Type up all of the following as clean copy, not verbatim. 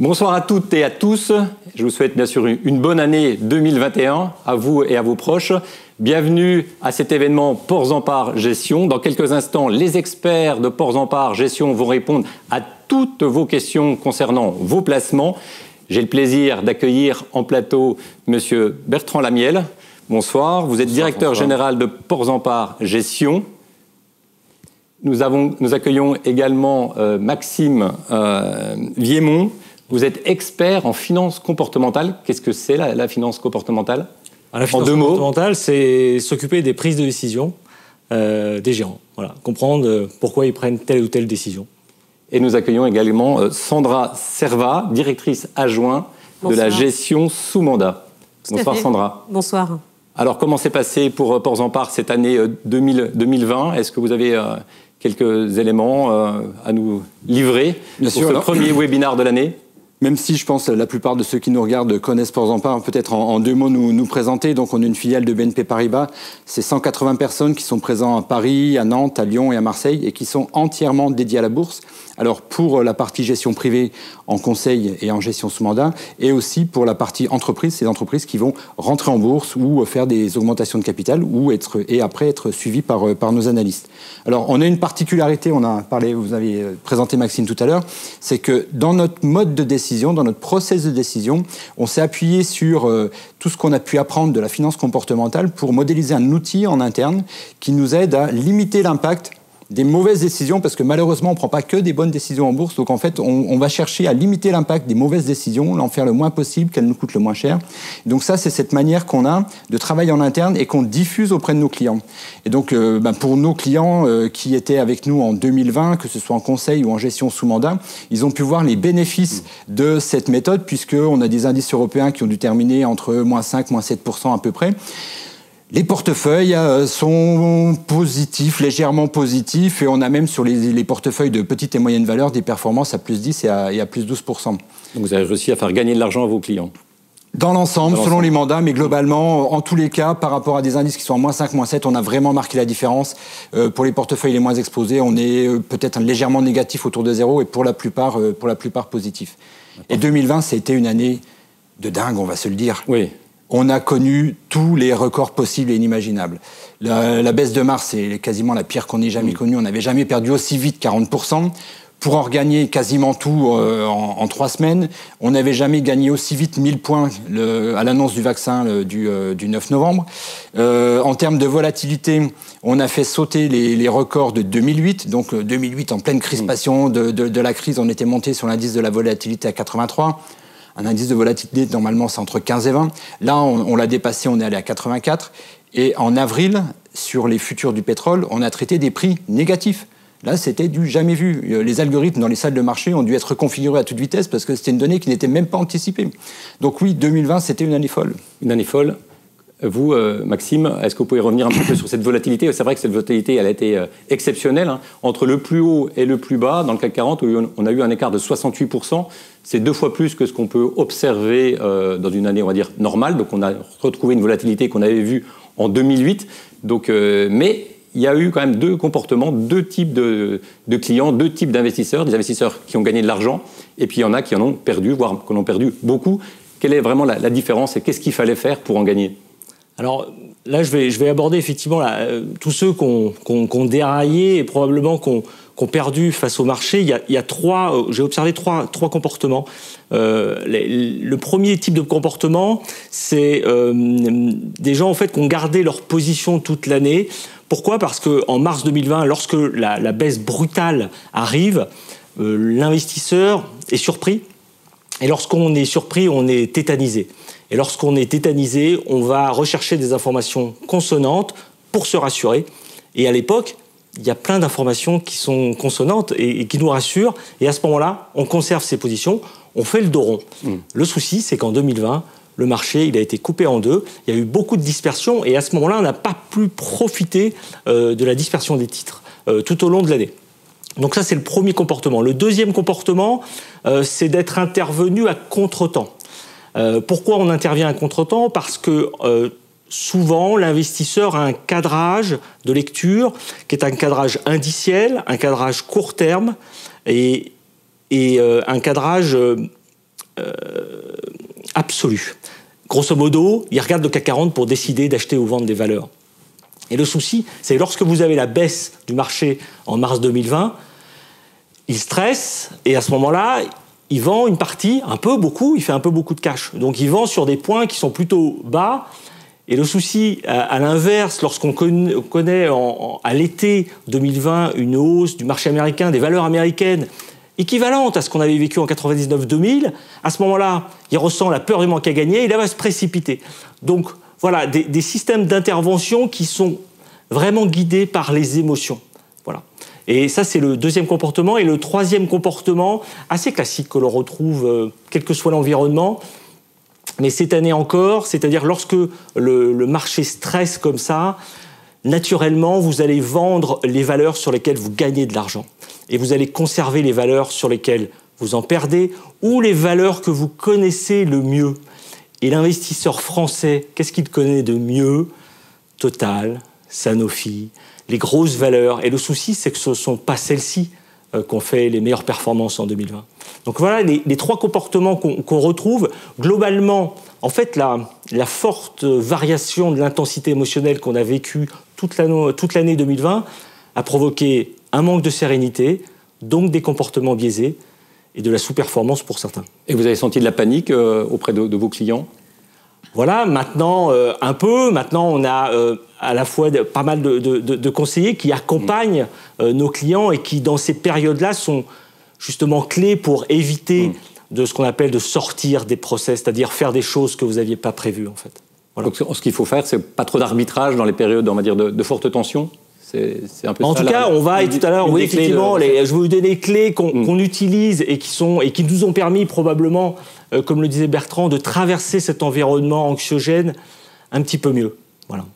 Bonsoir à toutes et à tous. Je vous souhaite bien sûr une bonne année 2021 à vous et à vos proches. Bienvenue à cet événement Ports en Part Gestion. Dans quelques instants, les experts de Ports en Part Gestion vont répondre à toutes vos questions concernant vos placements. J'ai le plaisir d'accueillir en plateau Monsieur Bertrand Lamiel. Bonsoir, vous êtes directeur général de Ports en Part Gestion. Nous accueillons également Maxime Viémont. Vous êtes expert en finance comportementale. Qu'est-ce que c'est la finance comportementale? La finance comportementale, c'est s'occuper des prises de décision des gérants. Voilà, comprendre pourquoi ils prennent telle ou telle décision. Et nous accueillons également Sandra Servat, directrice adjointe de la gestion sous mandat. Bonsoir Sandra. Bonsoir. Alors comment s'est passé pour Ports en Part cette année 2020? Est-ce que vous avez quelques éléments à nous livrer pour ce premier webinaire de l'année? Même si je pense que la plupart de ceux qui nous regardent connaissent Ports en Part, peut-être en deux mots nous présenter. Donc on est une filiale de BNP Paribas. C'est 180 personnes qui sont présentes à Paris, à Nantes, à Lyon et à Marseille et qui sont entièrement dédiées à la bourse. Alors pour la partie gestion privée en conseil et en gestion sous mandat et aussi pour la partie entreprise, ces entreprises qui vont rentrer en bourse ou faire des augmentations de capital ou après être suivies par nos analystes. Alors on a une particularité, on a parlé, vous avez présenté Maxime tout à l'heure, c'est que dans notre mode de décision, dans notre process de décision, on s'est appuyé sur tout ce qu'on a pu apprendre de la finance comportementale pour modéliser un outil en interne qui nous aide à limiter l'impact des mauvaises décisions, parce que malheureusement, on ne prend pas que des bonnes décisions en bourse. Donc en fait, on va chercher à limiter l'impact des mauvaises décisions, en faire le moins possible, qu'elles nous coûtent le moins cher. Donc ça, c'est cette manière qu'on a de travailler en interne et qu'on diffuse auprès de nos clients. Et donc, pour nos clients qui étaient avec nous en 2020, que ce soit en conseil ou en gestion sous mandat, ils ont pu voir les bénéfices de cette méthode, puisqu'on a des indices européens qui ont dû terminer entre -5, -7% à peu près. Les portefeuilles sont positifs, légèrement positifs, et on a même sur les portefeuilles de petite et moyenne valeur des performances à +10 et à +12%. Donc vous avez réussi à faire gagner de l'argent à vos clients? Dans l'ensemble, selon les mandats, mais globalement, en tous les cas, par rapport à des indices qui sont à -5, -7, on a vraiment marqué la différence. Pour les portefeuilles les moins exposés, on est peut-être légèrement négatif autour de 0 et pour la plupart positif. Et 2020, ça a été une année de dingue, on va se le dire. Oui. On a connu tous les records possibles et inimaginables. La baisse de mars, c'est quasiment la pire qu'on ait jamais connue. On n'avait jamais perdu aussi vite 40%. Pour en regagner quasiment tout en 3 semaines, on n'avait jamais gagné aussi vite 1000 points à l'annonce du vaccin du 9 novembre. En termes de volatilité, on a fait sauter les records de 2008. Donc 2008, en pleine crispation de la crise, on était monté sur l'indice de la volatilité à 83. Un indice de volatilité, normalement, c'est entre 15 et 20. Là, on l'a dépassé, on est allé à 84. Et en avril, sur les futurs du pétrole, on a traité des prix négatifs. Là, c'était du jamais vu. Les algorithmes dans les salles de marché ont dû être configurés à toute vitesse parce que c'était une donnée qui n'était même pas anticipée. Donc oui, 2020, c'était une année folle. Une année folle. Vous, Maxime, est-ce que vous pouvez revenir un petit peu sur cette volatilité? C'est vrai que cette volatilité, elle a été exceptionnelle. Entre le plus haut et le plus bas, dans le CAC 40, on a eu un écart de 68%. C'est 2 fois plus que ce qu'on peut observer dans une année, on va dire, normale. Donc on a retrouvé une volatilité qu'on avait vue en 2008. Donc, mais il y a eu quand même 2 comportements, 2 types de clients, 2 types d'investisseurs. Des investisseurs qui ont gagné de l'argent et puis il y en a qui en ont perdu, voire qui en ont perdu beaucoup. Quelle est vraiment la différence et qu'est-ce qu'il fallait faire pour en gagner? Alors là, je vais aborder effectivement tous ceux qui ont déraillé et probablement qui ont perdu face au marché. J'ai observé trois comportements. Le premier type de comportement, c'est des gens en fait qui ont gardé leur position toute l'année. Pourquoi? Parce qu'en mars 2020, lorsque la baisse brutale arrive, l'investisseur est surpris. Et lorsqu'on est surpris, on est tétanisé. Et lorsqu'on est tétanisé, on va rechercher des informations consonantes pour se rassurer. Et à l'époque, il y a plein d'informations qui sont consonantes et qui nous rassurent. Et à ce moment-là, on conserve ses positions, on fait le dos rond. Le souci, c'est qu'en 2020, le marché il a été coupé en 2. Il y a eu beaucoup de dispersion. Et à ce moment-là, on n'a pas pu profiter de la dispersion des titres tout au long de l'année. Donc ça, c'est le premier comportement. Le deuxième comportement, c'est d'être intervenu à contre-temps. Pourquoi on intervient à contre-temps? Parce que souvent, l'investisseur a un cadrage de lecture qui est un cadrage indiciel, un cadrage court terme et un cadrage absolue. Grosso modo, ils regardent le CAC 40 pour décider d'acheter ou vendre des valeurs. Et le souci, c'est lorsque vous avez la baisse du marché en mars 2020, ils stressent et à ce moment-là, il vend une partie, un peu, beaucoup, il fait un peu beaucoup de cash. Donc il vend sur des points qui sont plutôt bas. Et le souci, à l'inverse, lorsqu'on connaît à l'été 2020 une hausse du marché américain, des valeurs américaines équivalente à ce qu'on avait vécu en 99-2000, à ce moment-là, il ressent la peur du manque à gagner et là, il va se précipiter. Donc voilà, des systèmes d'intervention qui sont vraiment guidés par les émotions. Voilà. Et ça, c'est le deuxième comportement. Et le troisième comportement, assez classique que l'on retrouve, quel que soit l'environnement, mais cette année encore, c'est-à-dire lorsque le marché stresse comme ça, naturellement, vous allez vendre les valeurs sur lesquelles vous gagnez de l'argent. Et vous allez conserver les valeurs sur lesquelles vous en perdez ou les valeurs que vous connaissez le mieux. Et l'investisseur français, qu'est-ce qu'il connaît de mieux? Total, Sanofi, les grosses valeurs. Et le souci, c'est que ce ne sont pas celles-ci qu'on fait les meilleures performances en 2020. Donc voilà les trois comportements qu'on retrouve. Globalement, en fait, la forte variation de l'intensité émotionnelle qu'on a vécue toute l'année 2020 a provoqué un manque de sérénité, donc des comportements biaisés et de la sous-performance pour certains. Et vous avez senti de la panique auprès de vos clients? Voilà, maintenant, un peu. Maintenant, on a à la fois pas mal de conseillers qui accompagnent nos clients et qui, dans ces périodes-là, sont justement clés pour éviter de ce qu'on appelle de sortir des process, c'est-à-dire faire des choses que vous n'aviez pas prévues, en fait. Voilà. Donc, ce qu'il faut faire, c'est pas trop d'arbitrage dans les périodes, on va dire, de forte tension. C'est un peu en ça, tout cas, on va, et tout à l'heure, oui, effectivement, je vais vous donner les clés qu'on utilise et qui nous ont permis probablement, comme le disait Bertrand, de traverser cet environnement anxiogène un petit peu mieux. Voilà.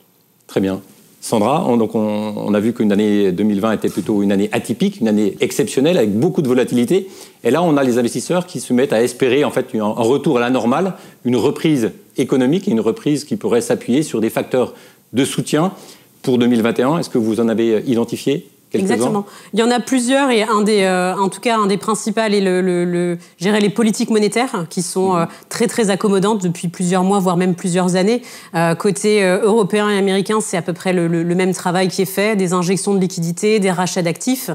Très bien. Sandra, on a vu qu'une année 2020 était plutôt une année atypique, une année exceptionnelle avec beaucoup de volatilité. Et là, on a les investisseurs qui se mettent à espérer en fait un retour à la normale, une reprise économique et une reprise qui pourrait s'appuyer sur des facteurs de soutien pour 2021. Est-ce que vous en avez identifié quelques-uns? Exactement. Il y en a plusieurs et en tout cas, un des principaux est je dirais les politiques monétaires qui sont très, très accommodantes depuis plusieurs mois, voire même plusieurs années. Côté européen et américain, c'est à peu près le même travail qui est fait, des injections de liquidités, des rachats d'actifs.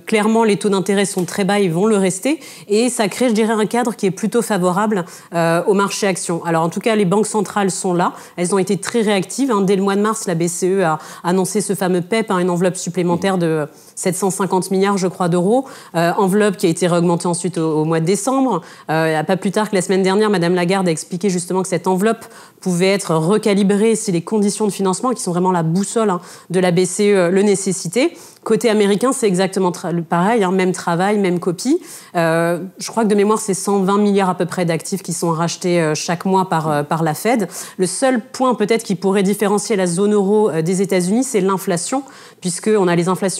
Clairement, les taux d'intérêt sont très bas, ils vont le rester. Et ça crée, je dirais, un cadre qui est plutôt favorable au marché actions. Alors, en tout cas, les banques centrales sont là. Elles ont été très réactives. Dès le mois de mars, la BCE a annoncé ce fameux PEP, une enveloppe supplémentaire de 750 milliards, je crois, d'euros. Enveloppe qui a été réaugmentée ensuite au mois de décembre. Pas plus tard que la semaine dernière, Madame Lagarde a expliqué justement que cette enveloppe pouvait être recalibrée si les conditions de financement, qui sont vraiment la boussole de la BCE, le nécessitaient. Côté américain, c'est exactement pareil, même travail, même copie. Je crois que de mémoire, c'est 120 milliards à peu près d'actifs qui sont rachetés chaque mois par la Fed. Le seul point peut-être qui pourrait différencier la zone euro des États-Unis, c'est l'inflation, puisqu'on a les inflations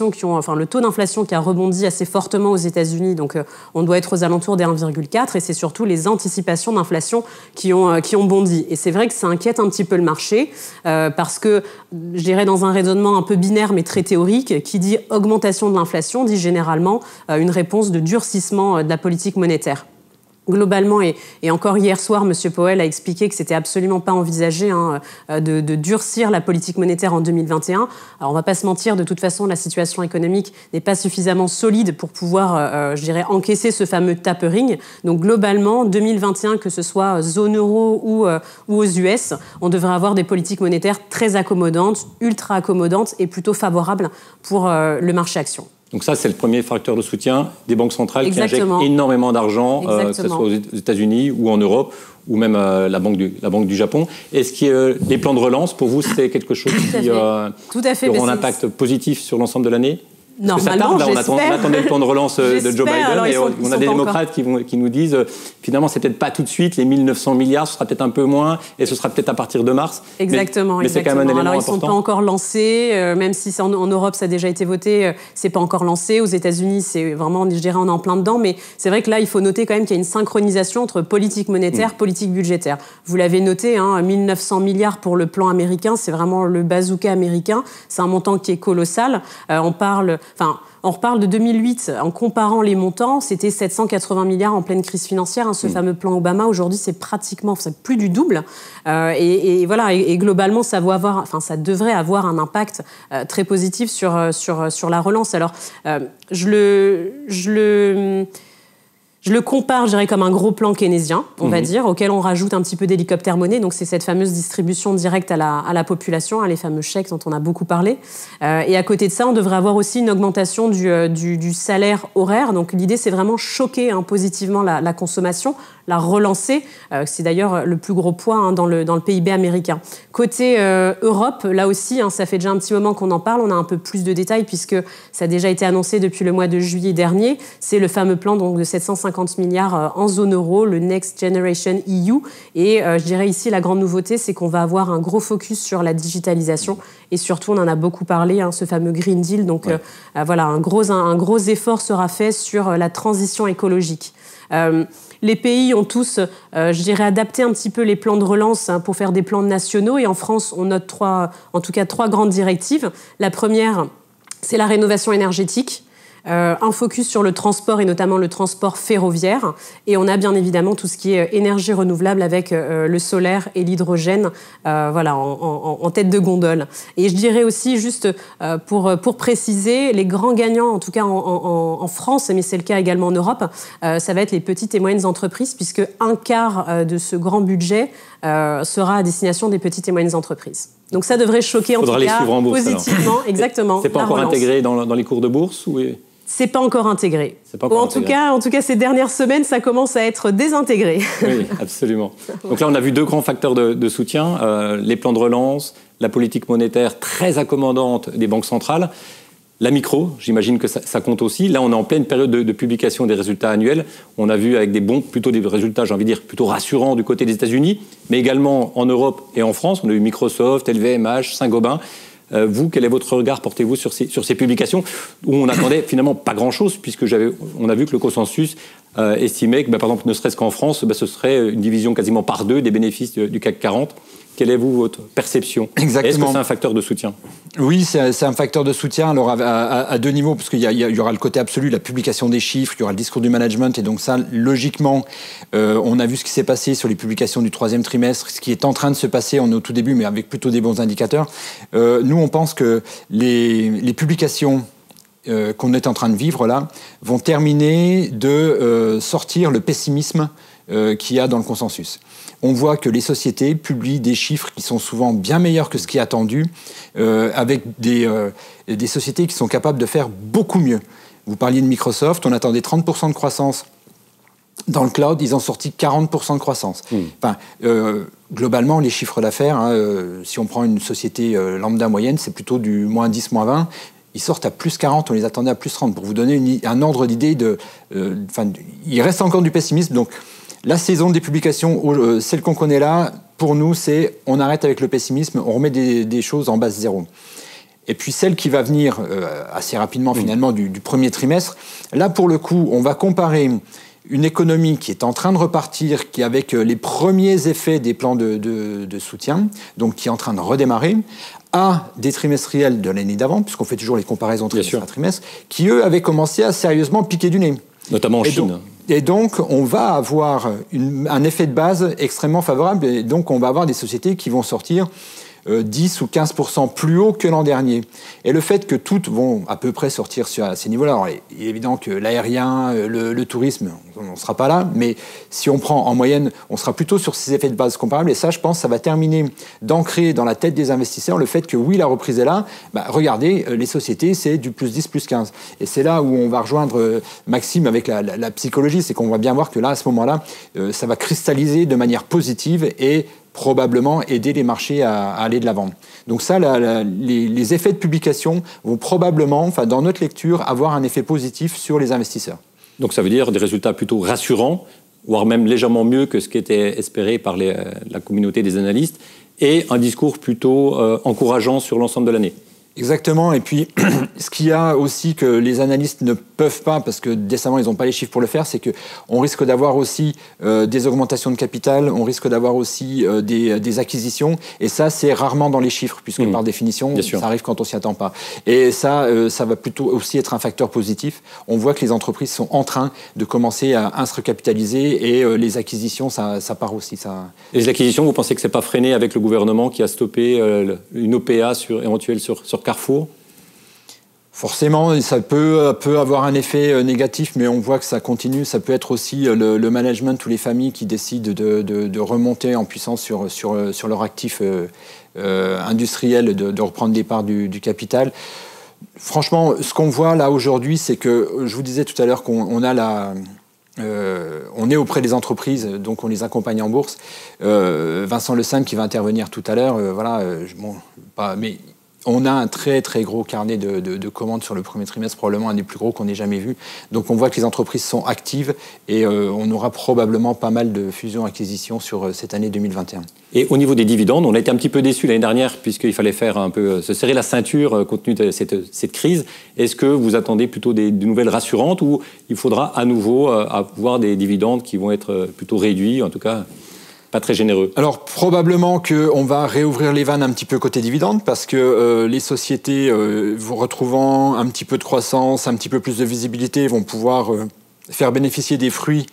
le taux d'inflation qui a rebondi assez fortement aux États-Unis, donc on doit être aux alentours des 1,4, et c'est surtout les anticipations d'inflation qui ont bondi. Et c'est vrai que ça inquiète un petit peu le marché, parce que, je dirais dans un raisonnement un peu binaire mais très théorique, qui dit augmentation de l'inflation, dit généralement une réponse de durcissement de la politique monétaire. Globalement, et encore hier soir, M. Powell a expliqué que c'était absolument pas envisagé de durcir la politique monétaire en 2021. Alors, on va pas se mentir, de toute façon, la situation économique n'est pas suffisamment solide pour pouvoir, encaisser ce fameux tapering. Donc, globalement, 2021, que ce soit zone euro ou aux US, on devrait avoir des politiques monétaires très accommodantes, ultra accommodantes et plutôt favorables pour le marché action. Donc ça, c'est le premier facteur de soutien des banques centrales. Exactement. Qui injectent énormément d'argent, que ce soit aux États-Unis ou en Europe, ou même la banque du Japon. Est-ce que les plans de relance, pour vous, c'est quelque chose qui aura un impact positif sur l'ensemble de l'année? Normalement, on attendait le plan de relance de Joe Biden, alors, et on a des démocrates qui nous disent finalement, c'est peut-être pas tout de suite, les 1900 milliards, ce sera peut-être un peu moins, et ce sera peut-être à partir de mars. Exactement. Mais c'est quand même un élément alors, important. Ils ne sont pas encore lancés, même si en Europe, ça a déjà été voté, c'est pas encore lancé. Aux États-Unis, c'est vraiment, je dirais, on est en plein dedans, mais c'est vrai que là, il faut noter quand même qu'il y a une synchronisation entre politique monétaire, politique budgétaire. Vous l'avez noté, 1900 milliards pour le plan américain, c'est vraiment le bazooka américain, c'est un montant qui est colossal. On parle on reparle de 2008, en comparant les montants, c'était 780 milliards en pleine crise financière, ce fameux plan Obama. Aujourd'hui, c'est plus du double. Et globalement, ça devrait avoir un impact très positif sur la relance. Alors, je le compare, je dirais, comme un gros plan keynésien, on va dire, auquel on rajoute un petit peu d'hélicoptère-monnaie. Donc, c'est cette fameuse distribution directe à la population, les fameux chèques dont on a beaucoup parlé. Et à côté de ça, on devrait avoir aussi une augmentation du salaire horaire. Donc, l'idée, c'est vraiment choquer positivement la consommation, la relancer. C'est d'ailleurs le plus gros poids dans le PIB américain. Côté Europe, là aussi, ça fait déjà un petit moment qu'on en parle. On a un peu plus de détails puisque ça a déjà été annoncé depuis le mois de juillet dernier. C'est le fameux plan donc, de 750 milliards en zone euro, le Next Generation EU. Et je dirais ici, la grande nouveauté, c'est qu'on va avoir un gros focus sur la digitalisation. Et surtout, on en a beaucoup parlé, ce fameux Green Deal. Donc un gros effort sera fait sur la transition écologique. Les pays ont tous, je dirais, adapté un petit peu les plans de relance pour faire des plans nationaux. Et en France, on note trois grandes directives. La première, c'est la rénovation énergétique. Un focus sur le transport et notamment le transport ferroviaire. Et on a bien évidemment tout ce qui est énergie renouvelable avec le solaire et l'hydrogène en tête de gondole. Et je dirais aussi, juste pour préciser, les grands gagnants, en tout cas en France, mais c'est le cas également en Europe, ça va être les petites et moyennes entreprises, puisque un quart de ce grand budget sera à destination des petites et moyennes entreprises. Donc ça devrait choquer en tout cas positivement. Exactement. C'est pas encore intégré dans les cours de bourse ou... C'est pas encore intégré. En tout cas, ces dernières semaines, ça commence à être désintégré. Oui, absolument. Donc là, on a vu deux grands facteurs de soutien, les plans de relance, la politique monétaire très accommodante des banques centrales. La micro, j'imagine que ça compte aussi. Là, on est en pleine période de publication des résultats annuels. On a vu avec plutôt des résultats, j'ai envie de dire, plutôt rassurants du côté des États-Unis, mais également en Europe et en France. On a eu Microsoft, LVMH, Saint-Gobain. Vous, quel est votre regard, portez-vous sur ces publications où on n'attendait finalement pas grand-chose, puisque on a vu que le consensus estimait que, par exemple, ne serait-ce qu'en France, ce serait une division quasiment par deux des bénéfices du CAC 40. Quelle est votre perception? Exactement. Est-ce que c'est un facteur de soutien? Oui, c'est un facteur de soutien. Alors à deux niveaux, parce qu'il y aura le côté absolu, la publication des chiffres, il y aura le discours du management, et donc ça, logiquement, on a vu ce qui s'est passé sur les publications du troisième trimestre, ce qui est en train de se passer. On est au tout début, mais avec plutôt des bons indicateurs. Nous, on pense que les publications qu'on est en train de vivre là vont terminer de sortir le pessimisme qu'il y a dans le consensus. On voit que les sociétés publient des chiffres qui sont souvent bien meilleurs que ce qui est attendu, avec des sociétés qui sont capables de faire beaucoup mieux. Vous parliez de Microsoft, on attendait 30% de croissance. Dans le cloud, ils ont sorti 40% de croissance. Enfin, globalement, les chiffres d'affaires, si on prend une société lambda moyenne, c'est plutôt du moins 10, moins 20. Ils sortent à plus 40, on les attendait à plus 30. Pour vous donner un ordre d'idée, il reste encore du pessimisme. Donc, la saison des publications, celle qu'on connaît là, pour nous, c'est on arrête avec le pessimisme, on remet des choses en base zéro. Et puis celle qui va venir assez rapidement finalement du premier trimestre, là pour le coup, on va comparer une économie qui est en train de repartir, qui avec les premiers effets des plans de soutien, donc qui est en train de redémarrer, à des trimestriels de l'année d'avant, puisqu'on fait toujours les comparaisons trimestre à trimestre, qui eux avaient commencé à sérieusement piquer du nez. Notamment en Chine. Et donc, on va avoir un effet de base extrêmement favorable. Et donc, on va avoir des sociétés qui vont sortir 10 ou 15% plus haut que l'an dernier. Et le fait que toutes vont à peu près sortir à ces niveaux-là, alors il est évident que l'aérien, le tourisme, on ne sera pas là, mais si on prend en moyenne, on sera plutôt sur ces effets de base comparables. Et ça, je pense, ça va terminer d'ancrer dans la tête des investisseurs le fait que oui, la reprise est là. Regardez, les sociétés, c'est du plus 10, plus 15. Et c'est là où on va rejoindre Maxime avec la psychologie, c'est qu'on va bien voir que là, à ce moment-là, ça va cristalliser de manière positive et probablement aider les marchés à aller de l'avant. Donc ça, les effets de publication vont probablement, dans notre lecture, avoir un effet positif sur les investisseurs. Donc ça veut dire des résultats plutôt rassurants, voire même légèrement mieux que ce qui était espéré par la communauté des analystes, et un discours plutôt encourageant sur l'ensemble de l'année. Exactement. Et puis, ce qu'il y a aussi que les analystes ne peuvent pas, parce que décemment, ils n'ont pas les chiffres pour le faire, c'est qu'on risque d'avoir aussi des augmentations de capital, on risque d'avoir aussi des acquisitions. Et ça, c'est rarement dans les chiffres, puisque par définition, ça arrive quand on s'y attend pas. Et ça, ça va plutôt aussi être un facteur positif. On voit que les entreprises sont en train de commencer à se recapitaliser et les acquisitions, ça part aussi. Les acquisitions, vous pensez que c'est pas freiné avec le gouvernement qui a stoppé une OPA éventuelle sur Carrefour? Forcément, ça peut avoir un effet négatif, mais on voit que ça continue. Ça peut être aussi le management ou les familles qui décident de remonter en puissance sur leur actif industriel, de reprendre des parts du capital. Franchement, ce qu'on voit là aujourd'hui, c'est que, je vous disais tout à l'heure qu'on a on est auprès des entreprises, donc on les accompagne en bourse. Vincent Le Sym qui va intervenir tout à l'heure, mais on a un très très gros carnet de commandes sur le premier trimestre, probablement un des plus gros qu'on ait jamais vu. Donc on voit que les entreprises sont actives et on aura probablement pas mal de fusions-acquisitions sur cette année 2021. Et au niveau des dividendes, on a été un petit peu déçus l'année dernière puisqu'il fallait faire un peu se serrer la ceinture compte tenu de cette crise. Est-ce que vous attendez plutôt des nouvelles rassurantes ou il faudra à nouveau avoir des dividendes qui vont être plutôt réduits, en tout cas pas très généreux? Alors probablement qu'on va réouvrir les vannes un petit peu côté dividendes parce que les sociétés, vous retrouvant un petit peu de croissance, un petit peu plus de visibilité, vont pouvoir faire bénéficier des fruits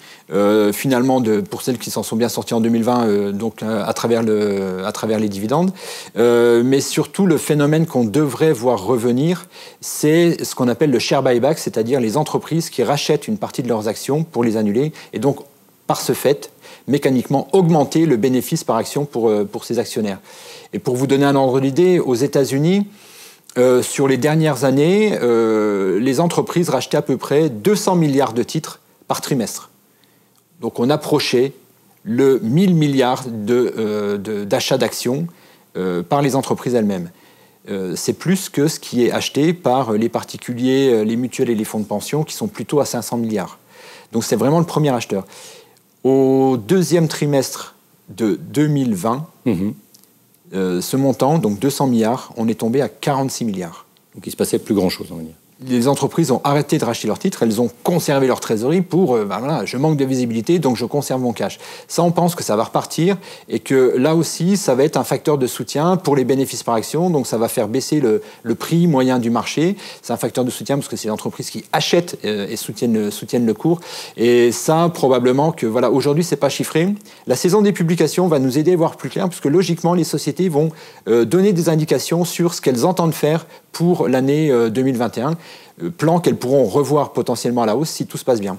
finalement pour celles qui s'en sont bien sorties en 2020 à travers les dividendes. Mais surtout le phénomène qu'on devrait voir revenir, c'est ce qu'on appelle le share buyback, c'est-à-dire les entreprises qui rachètent une partie de leurs actions pour les annuler et donc par ce fait mécaniquement augmenter le bénéfice par action pour ces actionnaires. Et pour vous donner un ordre d'idée, aux États-Unis, sur les dernières années, les entreprises rachetaient à peu près 200 milliards de titres par trimestre. Donc on approchait le 1000 milliards d'achats d'actions par les entreprises elles-mêmes. C'est plus que ce qui est acheté par les particuliers, les mutuelles et les fonds de pension, qui sont plutôt à 500 milliards. Donc c'est vraiment le premier acheteur. Au deuxième trimestre de 2020, ce montant, donc 200 milliards, on est tombé à 46 milliards. Donc il ne se passait plus grand-chose, on va dire. Les entreprises ont arrêté de racheter leurs titres, elles ont conservé leur trésorerie pour, je manque de visibilité, donc je conserve mon cash. Ça, on pense que ça va repartir et que là aussi, ça va être un facteur de soutien pour les bénéfices par action, donc ça va faire baisser le prix moyen du marché. C'est un facteur de soutien parce que c'est les entreprises qui achètent et soutiennent le cours. Et ça, probablement que, aujourd'hui, c'est pas chiffré. La saison des publications va nous aider à voir plus clair, puisque logiquement, les sociétés vont donner des indications sur ce qu'elles entendent faire pour l'année 2021. Plan qu'elles pourront revoir potentiellement à la hausse si tout se passe bien.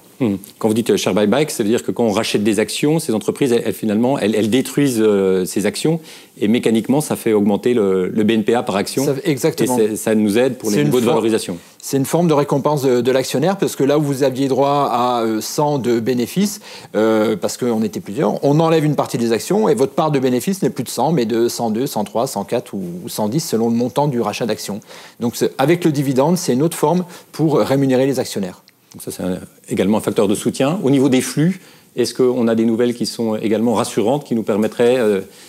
Quand vous dites share buyback, ça veut dire que quand on rachète des actions, ces entreprises, elles détruisent ces actions et mécaniquement, ça fait augmenter le BNPA par action. Exactement. Et ça nous aide pour les niveaux de valorisation. C'est une forme de récompense de l'actionnaire parce que là où vous aviez droit à 100 de bénéfices, parce qu'on était plusieurs, on enlève une partie des actions et votre part de bénéfice n'est plus de 100, mais de 102, 103, 104 ou 110 selon le montant du rachat d'actions. Donc avec le dividende, c'est une autre forme pour rémunérer les actionnaires. Donc ça, c'est également un facteur de soutien. Au niveau des flux, est-ce qu'on a des nouvelles qui sont également rassurantes, qui nous permettraient...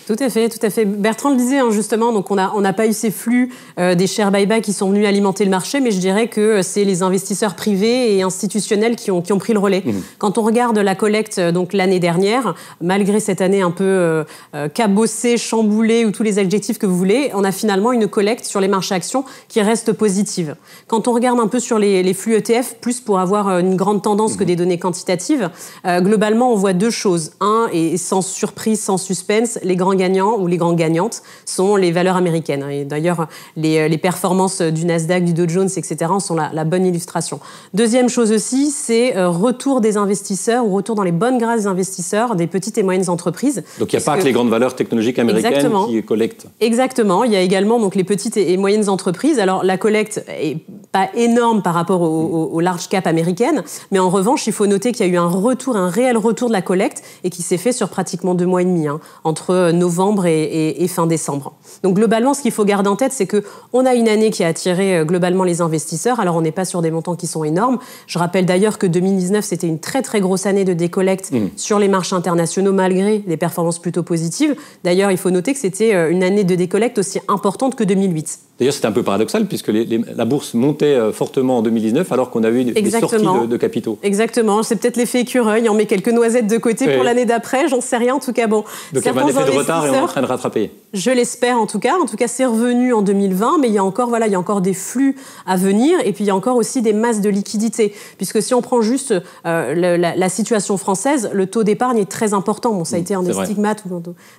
Tout à fait. Bertrand le disait, justement, donc on n'a pas eu ces flux des share buybacks qui sont venus alimenter le marché, mais je dirais que c'est les investisseurs privés et institutionnels qui ont pris le relais. Quand on regarde la collecte donc l'année dernière, malgré cette année un peu cabossée, chamboulée, ou tous les adjectifs que vous voulez, on a finalement une collecte sur les marchés actions qui reste positive. Quand on regarde un peu sur les flux ETF, plus pour avoir une grande tendance que des données quantitatives, globalement, on voit deux choses. Un, et sans surprise, sans suspense, les grands gagnants ou les grandes gagnantes sont les valeurs américaines. Et d'ailleurs, les performances du Nasdaq, du Dow Jones, etc. sont la bonne illustration. Deuxième chose aussi, c'est retour des investisseurs ou retour dans les bonnes grâces des investisseurs des petites et moyennes entreprises. Donc il n'y a pas que les grandes valeurs technologiques américaines qui collectent. Exactement. Il y a également donc, les petites et moyennes entreprises. Alors la collecte est pas énorme par rapport aux large cap américaines, mais en revanche, il faut noter qu'il y a eu un réel retour de la collecte et qui s'est fait sur pratiquement 2 mois et demi, entre novembre et fin décembre. Donc globalement, ce qu'il faut garder en tête, c'est qu'on a une année qui a attiré globalement les investisseurs. Alors on n'est pas sur des montants qui sont énormes. Je rappelle d'ailleurs que 2019, c'était une très très grosse année de décollecte sur les marchés internationaux malgré des performances plutôt positives. D'ailleurs, il faut noter que c'était une année de décollecte aussi importante que 2008. D'ailleurs, c'était un peu paradoxal puisque la bourse montait fortement en 2019 alors qu'on a eu des sorties de capitaux. Exactement. C'est peut-être l'effet écureuil. On met quelques noisettes de côté pour l'année d'après. J'en sais rien. En tout cas, bon. Donc il y avait un effet de retard et on est en train de rattraper. Je l'espère en tout cas. En tout cas, c'est revenu en 2020, mais il y a encore des flux à venir. Et puis, il y a encore aussi des masses de liquidités. Puisque si on prend juste la situation française, le taux d'épargne est très important. Bon, ça a été un des stigmates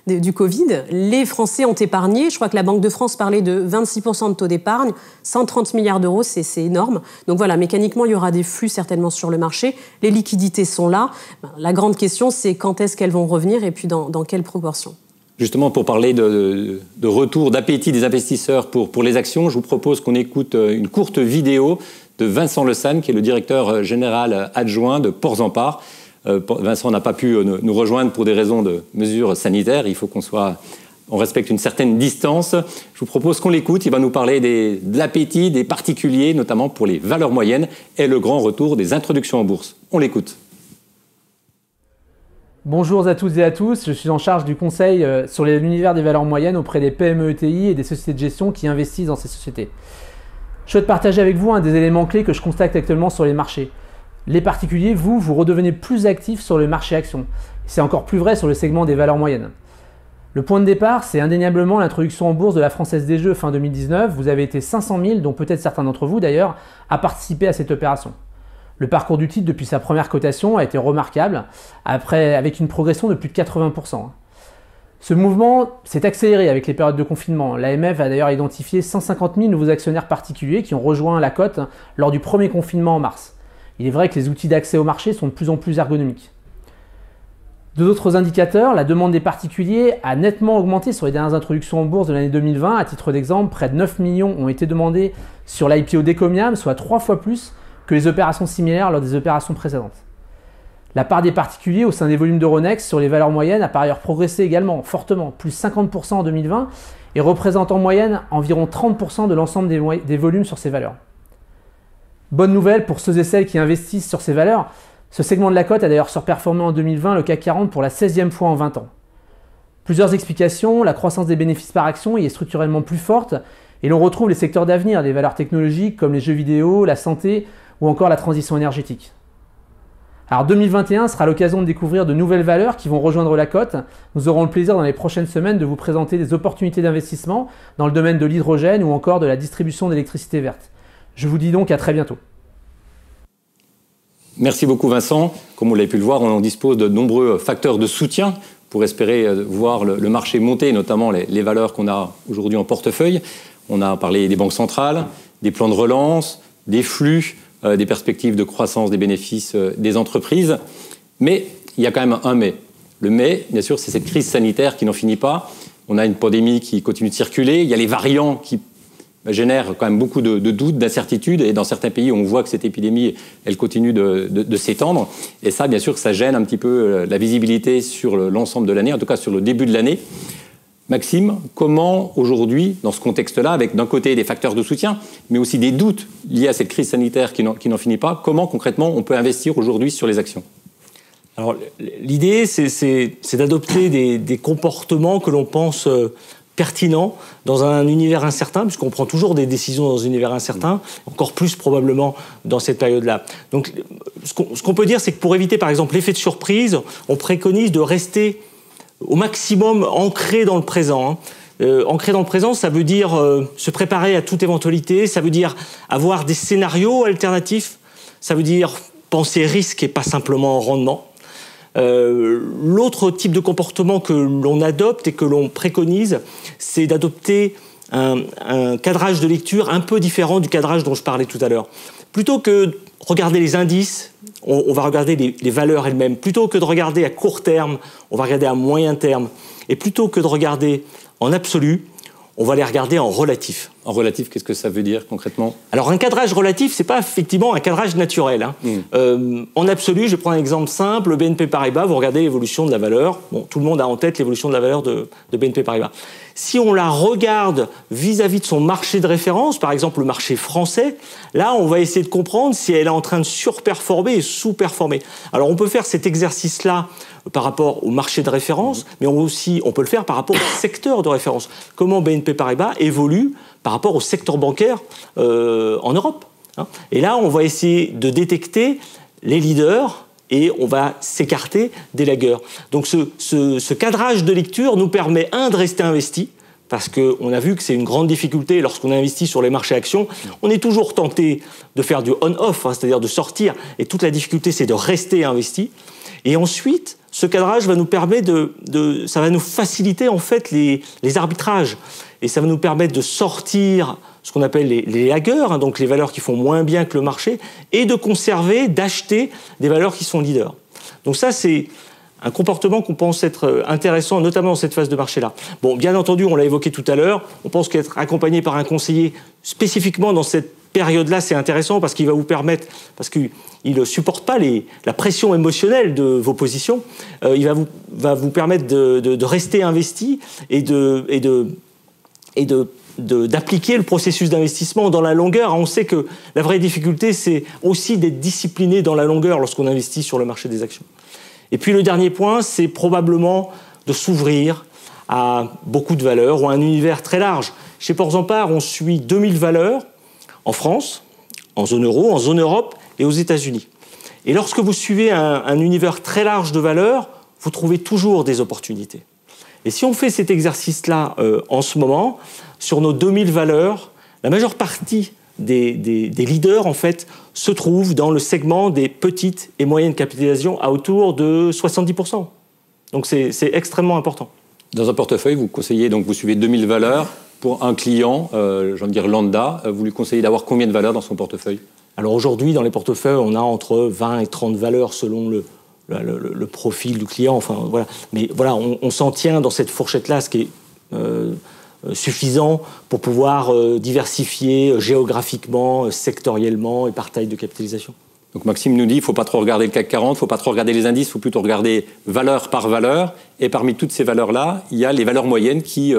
du Covid. Les Français ont épargné. Je crois que la Banque de France parlait de 26% de taux d'épargne, 130 milliards d'euros, c'est énorme. Donc voilà, mécaniquement, il y aura des flux certainement sur le marché. Les liquidités sont là. La grande question, c'est quand est-ce qu'elles vont revenir et puis dans quelle proportion. Justement, pour parler de retour d'appétit des investisseurs pour les actions, je vous propose qu'on écoute une courte vidéo de Vincent Le San, qui est le directeur général adjoint de Ports en Part. Vincent n'a pas pu nous rejoindre pour des raisons de mesures sanitaires. Il faut on respecte une certaine distance. Je vous propose qu'on l'écoute. Il va nous parler de l'appétit des particuliers, notamment pour les valeurs moyennes, et le grand retour des introductions en bourse. On l'écoute. Bonjour à toutes et à tous. Je suis en charge du conseil sur l'univers des valeurs moyennes auprès des PME ETI et des sociétés de gestion qui investissent dans ces sociétés. Je souhaite partager avec vous un des éléments clés que je constate actuellement sur les marchés. Les particuliers, vous redevenez plus actifs sur le marché action. C'est encore plus vrai sur le segment des valeurs moyennes. Le point de départ, c'est indéniablement l'introduction en bourse de la Française des Jeux fin 2019. Vous avez été 500 000, dont peut-être certains d'entre vous d'ailleurs, à participer à cette opération. Le parcours du titre depuis sa première cotation a été remarquable, avec une progression de plus de 80%. Ce mouvement s'est accéléré avec les périodes de confinement. L'AMF a d'ailleurs identifié 150 000 nouveaux actionnaires particuliers qui ont rejoint la cote lors du premier confinement en mars. Il est vrai que les outils d'accès au marché sont de plus en plus ergonomiques. D'autres indicateurs, la demande des particuliers a nettement augmenté sur les dernières introductions en bourse de l'année 2020. À titre d'exemple, près de 9 millions ont été demandés sur l'IPO d'Ecomiam, soit 3 fois plus que les opérations similaires lors des opérations précédentes. La part des particuliers au sein des volumes d'Euronext sur les valeurs moyennes a par ailleurs progressé également fortement, plus 50% en 2020, et représente en moyenne environ 30% de l'ensemble des volumes sur ces valeurs. Bonne nouvelle pour ceux et celles qui investissent sur ces valeurs, ce segment de la cote a d'ailleurs surperformé en 2020 le CAC 40 pour la 16e fois en 20 ans. Plusieurs explications, la croissance des bénéfices par action y est structurellement plus forte et l'on retrouve les secteurs d'avenir des valeurs technologiques comme les jeux vidéo, la santé ou encore la transition énergétique. Alors 2021 sera l'occasion de découvrir de nouvelles valeurs qui vont rejoindre la cote. Nous aurons le plaisir dans les prochaines semaines de vous présenter des opportunités d'investissement dans le domaine de l'hydrogène ou encore de la distribution d'électricité verte. Je vous dis donc à très bientôt. Merci beaucoup Vincent. Comme vous l'avez pu le voir, on dispose de nombreux facteurs de soutien pour espérer voir le marché monter, notamment les valeurs qu'on a aujourd'hui en portefeuille. On a parlé des banques centrales, des plans de relance, des flux, des perspectives de croissance des bénéfices des entreprises. Mais il y a quand même un mais. Le mais, bien sûr, c'est cette crise sanitaire qui n'en finit pas. On a une pandémie qui continue de circuler. Il y a les variants qui génère quand même beaucoup de doutes, d'incertitudes. Et dans certains pays, on voit que cette épidémie, elle continue de s'étendre. Et ça, bien sûr, ça gêne un petit peu la visibilité sur l'ensemble de l'année, en tout cas sur le début de l'année. Maxime, comment aujourd'hui, dans ce contexte-là, avec d'un côté des facteurs de soutien, mais aussi des doutes liés à cette crise sanitaire qui n'en finit pas, comment concrètement on peut investir aujourd'hui sur les actions ? Alors, l'idée, c'est d'adopter des comportements que l'on pense pertinent dans un univers incertain, puisqu'on prend toujours des décisions dans un univers incertain, encore plus probablement dans cette période-là. Donc, ce qu'on peut dire, c'est que pour éviter, par exemple, l'effet de surprise, on préconise de rester au maximum ancré dans le présent. Ancré dans le présent, ça veut dire se préparer à toute éventualité, ça veut dire avoir des scénarios alternatifs, ça veut dire penser risque et pas simplement rendement. L'autre type de comportement que l'on adopte et que l'on préconise, c'est d'adopter un cadrage de lecture un peu différent du cadrage dont je parlais tout à l'heure. Plutôt que de regarder les indices, on va regarder les valeurs elles-mêmes. Plutôt que de regarder à court terme, on va regarder à moyen terme. Et plutôt que de regarder en absolu, on va les regarder en relatif. En relatif, qu'est-ce que ça veut dire concrètement ? Alors un cadrage relatif, c'est pas effectivement un cadrage naturel. En absolu, je prends un exemple simple, le BNP Paribas, vous regardez l'évolution de la valeur. Bon, tout le monde a en tête l'évolution de la valeur de BNP Paribas. Si on la regarde vis-à-vis de son marché de référence, par exemple le marché français, là on va essayer de comprendre si elle est en train de surperformer et sous-performer. Alors on peut faire cet exercice-là par rapport au marché de référence, mais on peut le faire par rapport au secteur de référence. Comment BNP BNP Paribas évolue par rapport au secteur bancaire en Europe. Et là, on va essayer de détecter les leaders et on va s'écarter des laggers. Donc ce cadrage de lecture nous permet, de rester investi, parce qu'on a vu que c'est une grande difficulté lorsqu'on investit sur les marchés actions. On est toujours tenté de faire du on-off, c'est-à-dire de sortir, et toute la difficulté, c'est de rester investi. Et ensuite, ce cadrage va nous permettre ça va nous faciliter en fait les arbitrages, et ça va nous permettre de sortir ce qu'on appelle les laggers, donc les valeurs qui font moins bien que le marché, et de conserver, d'acheter des valeurs qui sont leaders. Donc ça, c'est un comportement qu'on pense être intéressant, notamment dans cette phase de marché-là. Bon, bien entendu, on l'a évoqué tout à l'heure, on pense qu'être accompagné par un conseiller, spécifiquement dans cette période-là, c'est intéressant parce qu'il va vous permettre, parce qu'il ne supporte pas la pression émotionnelle de vos positions, il va vous permettre de rester investi et d'appliquer le processus d'investissement dans la longueur. On sait que la vraie difficulté, c'est aussi d'être discipliné dans la longueur lorsqu'on investit sur le marché des actions. Et puis le dernier point, c'est probablement de s'ouvrir à beaucoup de valeurs ou à un univers très large. Chez Portzamparc, on suit 2000 valeurs en France, en zone euro, en zone Europe et aux États-Unis. Et lorsque vous suivez un univers très large de valeurs, vous trouvez toujours des opportunités. Et si on fait cet exercice-là en ce moment, sur nos 2000 valeurs, la majeure partie des leaders, en fait, se trouvent dans le segment des petites et moyennes capitalisations à autour de 70%. Donc c'est extrêmement important. Dans un portefeuille, vous conseillez, donc vous suivez 2000 valeurs. Pour un client, j'ai envie de dire lambda, vous lui conseillez d'avoir combien de valeurs dans son portefeuille? Alors aujourd'hui, dans les portefeuilles, on a entre 20 et 30 valeurs selon le profil du client. Enfin, voilà. Mais voilà, on s'en tient dans cette fourchette-là, ce qui est suffisant pour pouvoir diversifier géographiquement, sectoriellement et par taille de capitalisation. Donc Maxime nous dit, il ne faut pas trop regarder le CAC 40, il ne faut pas trop regarder les indices, il faut plutôt regarder valeur par valeur. Et parmi toutes ces valeurs-là, il y a les valeurs moyennes qui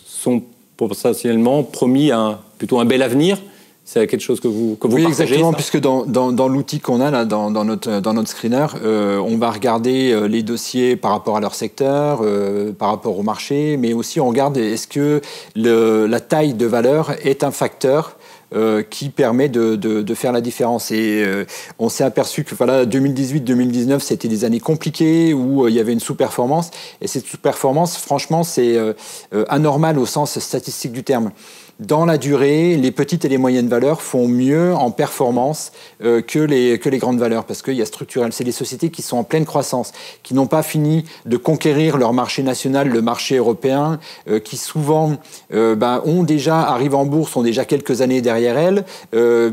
sont potentiellement promis plutôt un bel avenir. C'est quelque chose que vous oui, partagez, exactement, ça puisque dans l'outil qu'on a là, dans notre screener, on va regarder les dossiers par rapport à leur secteur, par rapport au marché, mais aussi on regarde est-ce que la taille de valeur est un facteur qui permet de faire la différence. Et on s'est aperçu que voilà, 2018-2019, c'était des années compliquées où il y avait une sous-performance. Et cette sous-performance, franchement, c'est anormal au sens statistique du terme. Dans la durée, les petites et les moyennes valeurs font mieux en performance que les grandes valeurs, parce qu'il y a structurel. C'est les sociétés qui sont en pleine croissance, qui n'ont pas fini de conquérir leur marché national, le marché européen, qui souvent arrivent en bourse, ont déjà quelques années derrière elles,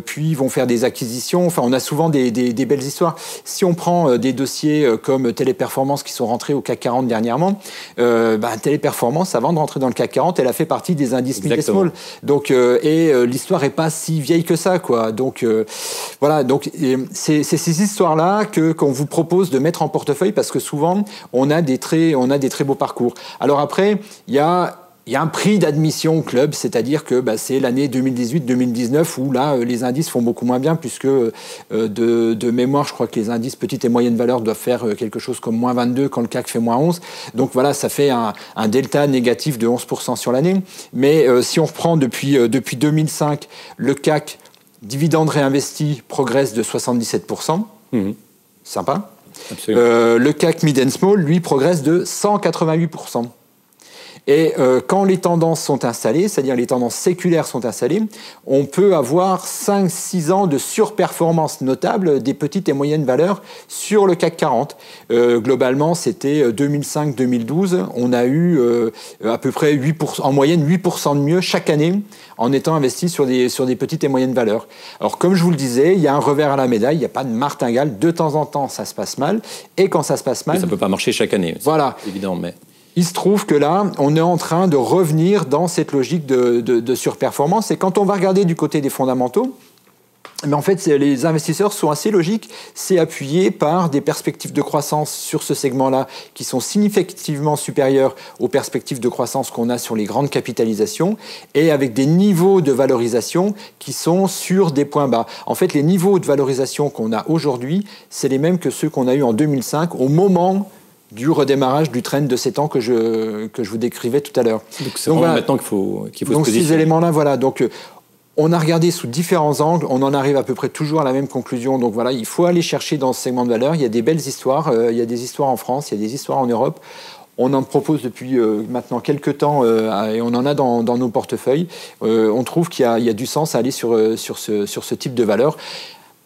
puis vont faire des acquisitions. Enfin, on a souvent des belles histoires. Si on prend des dossiers comme Téléperformance qui sont rentrés au CAC 40 dernièrement, Téléperformance, avant de rentrer dans le CAC 40, elle a fait partie des indices mid et small. Donc, l'histoire est pas si vieille que ça, quoi. Donc, voilà. Donc, c'est ces histoires-là qu'on vous propose de mettre en portefeuille parce que souvent, on a des très beaux parcours. Alors après, il y a un prix d'admission au club, c'est-à-dire que c'est l'année 2018-2019 où là, les indices font beaucoup moins bien puisque de mémoire, je crois que les indices petites et moyennes valeurs doivent faire quelque chose comme moins 22 quand le CAC fait moins 11. Donc voilà, ça fait un delta négatif de 11% sur l'année. Mais si on reprend depuis 2005, le CAC dividende réinvesti progresse de 77%. Sympa. Absolument. Le CAC Mid and Small, lui, progresse de 188%. Et quand les tendances sont installées, c'est-à-dire les tendances séculaires sont installées, on peut avoir 5-6 ans de surperformance notable des petites et moyennes valeurs sur le CAC 40. Globalement, c'était 2005-2012. On a eu à peu près 8%, en moyenne 8% de mieux chaque année en étant investi sur des petites et moyennes valeurs. Alors, comme je vous le disais, il y a un revers à la médaille, il n'y a pas de martingale. De temps en temps, ça se passe mal. Et quand ça se passe mal... Mais ça ne peut pas marcher chaque année. Voilà. C'est évident, mais... Il se trouve que là, on est en train de revenir dans cette logique de surperformance. Et quand on va regarder du côté des fondamentaux, mais en fait, les investisseurs sont assez logiques. C'est appuyé par des perspectives de croissance sur ce segment-là qui sont significativement supérieures aux perspectives de croissance qu'on a sur les grandes capitalisations et avec des niveaux de valorisation qui sont sur des points bas. En fait, les niveaux de valorisation qu'on a aujourd'hui, c'est les mêmes que ceux qu'on a eu en 2005 au moment du redémarrage du trend de 7 ans que je vous décrivais tout à l'heure. Donc c'est vraiment maintenant qu'il faut se positionner. Donc ces éléments-là, voilà. Donc on a regardé sous différents angles, on en arrive à peu près toujours à la même conclusion. Donc voilà, il faut aller chercher dans ce segment de valeur. Il y a des belles histoires, il y a des histoires en France, il y a des histoires en Europe. On en propose depuis maintenant quelques temps et on en a dans nos portefeuilles. On trouve qu'il y a du sens à aller sur ce type de valeur.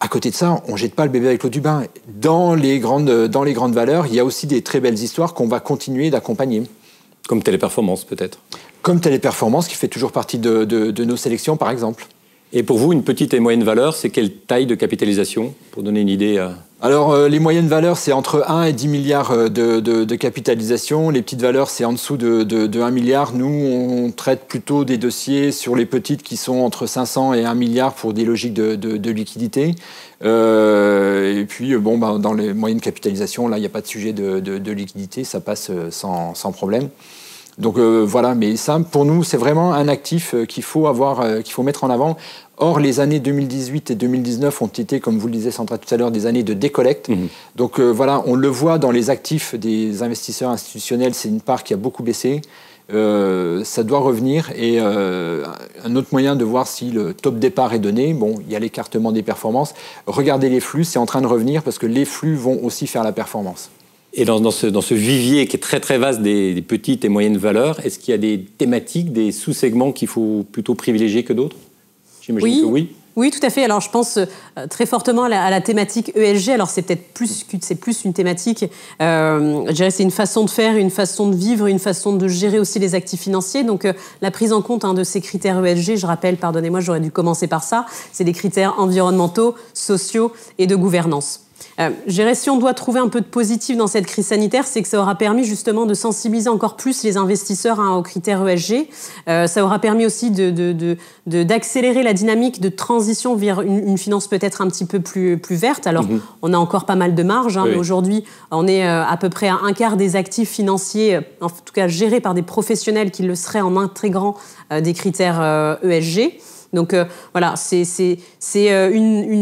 À côté de ça, on ne jette pas le bébé avec l'eau du bain. Dans les grandes valeurs, il y a aussi des très belles histoires qu'on va continuer d'accompagner. Comme Téléperformance, peut-être. Comme Téléperformance, qui fait toujours partie de nos sélections, par exemple. Et pour vous, une petite et moyenne valeur, c'est quelle taille de capitalisation, pour donner une idée Alors, les moyennes valeurs, c'est entre 1 et 10 milliards de capitalisation. Les petites valeurs, c'est en dessous de 1 milliard. Nous, on traite plutôt des dossiers sur les petites qui sont entre 500 et 1 milliard pour des logiques de liquidité. Et puis, dans les moyennes capitalisations, là, il n'y a pas de sujet de liquidité. Ça passe sans problème. Donc voilà, mais ça, pour nous, c'est vraiment un actif qu'il faut mettre en avant. Or, les années 2018 et 2019 ont été, comme vous le disiez, Sandra, tout à l'heure, des années de décollecte. Donc voilà, on le voit dans les actifs des investisseurs institutionnels, c'est une part qui a beaucoup baissé. Ça doit revenir. Et un autre moyen de voir si le top départ est donné, il y a l'écartement des performances. Regardez les flux, c'est en train de revenir parce que les flux vont aussi faire la performance. Et dans ce vivier qui est très très vaste des petites et moyennes valeurs, est-ce qu'il y a des thématiques, des sous-segments qu'il faut plutôt privilégier que d'autres ? J'imagine que oui. Oui, tout à fait. Alors, je pense très fortement à la thématique ESG. Alors, c'est peut-être plus une thématique. Je dirais c'est une façon de faire, une façon de vivre, une façon de gérer aussi les actifs financiers. Donc, la prise en compte de ces critères ESG, je rappelle, pardonnez-moi, j'aurais dû commencer par ça, c'est des critères environnementaux, sociaux et de gouvernance. Je dirais, si on doit trouver un peu de positif dans cette crise sanitaire, c'est que ça aura permis justement de sensibiliser encore plus les investisseurs aux critères ESG. Ça aura permis aussi d'accélérer la dynamique de transition vers une finance peut-être un petit peu plus verte. Alors, on a encore pas mal de marge, mais aujourd'hui, on est à peu près à un quart des actifs financiers, en tout cas gérés par des professionnels qui le seraient en intégrant des critères ESG. Donc voilà, c'est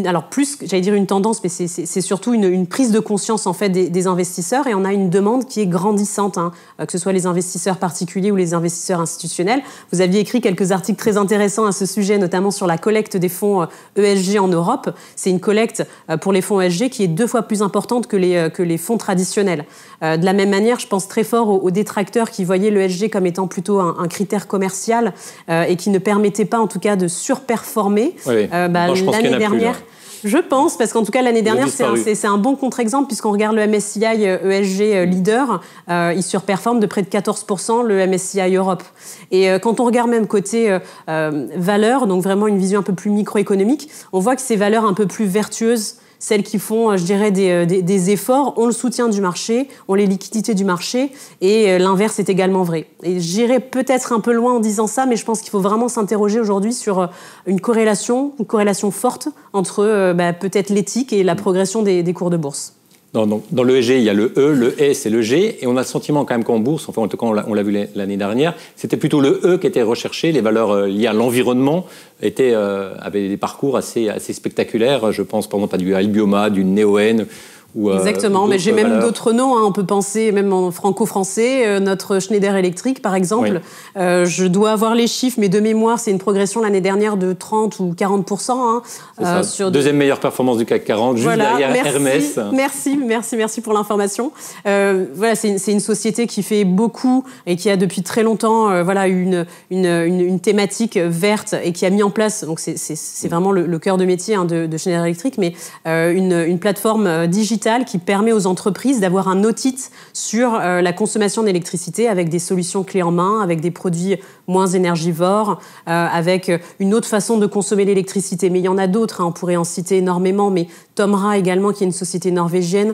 alors plus, j'allais dire une tendance, mais c'est surtout une prise de conscience en fait des investisseurs, et on a une demande qui est grandissante, que ce soit les investisseurs particuliers ou les investisseurs institutionnels. Vous aviez écrit quelques articles très intéressants à ce sujet, notamment sur la collecte des fonds ESG en Europe. C'est une collecte pour les fonds ESG qui est 2 fois plus importante que les fonds traditionnels. De la même manière, je pense très fort aux détracteurs qui voyaient l'ESG comme étant plutôt un critère commercial et qui ne permettait pas en tout cas de surperformer. L'année dernière, je pense, parce qu'en tout cas l'année dernière c'est un bon contre-exemple, puisqu'on regarde le MSCI ESG leader, il surperforme de près de 14% le MSCI Europe. Et quand on regarde même côté valeurs, donc vraiment une vision un peu plus microéconomique, on voit que ces valeurs un peu plus vertueuses, celles qui font, je dirais, des efforts, ont le soutien du marché, ont les liquidités du marché, et l'inverse est également vrai. Et j'irai peut-être un peu loin en disant ça, mais je pense qu'il faut vraiment s'interroger aujourd'hui sur une corrélation forte entre peut-être l'éthique et la progression des cours de bourse. Dans l'ESG, il y a le E, le S et le G, et on a le sentiment quand même qu'en bourse, enfin en tout cas on l'a vu l'année dernière, c'était plutôt le E qui était recherché, les valeurs liées à l'environnement avaient des parcours assez spectaculaires. Je pense par exemple à du Albioma, du Neoen. Exactement, mais j'ai même d'autres noms. On peut penser même en franco-français, notre Schneider Electric par exemple. Oui. Je dois avoir les chiffres, mais de mémoire, c'est une progression l'année dernière de 30 ou 40%. Deuxième meilleure performance du CAC 40, juste derrière Hermès. Merci pour l'information. C'est une société qui fait beaucoup et qui a depuis très longtemps une thématique verte et qui a mis en place, donc c'est vraiment le cœur de métier de Schneider Electric, mais une plateforme digitale qui permet aux entreprises d'avoir un audit sur la consommation d'électricité avec des solutions clés en main, avec des produits moins énergivores, avec une autre façon de consommer l'électricité. Mais il y en a d'autres, on pourrait en citer énormément, mais Tomra également, qui est une société norvégienne,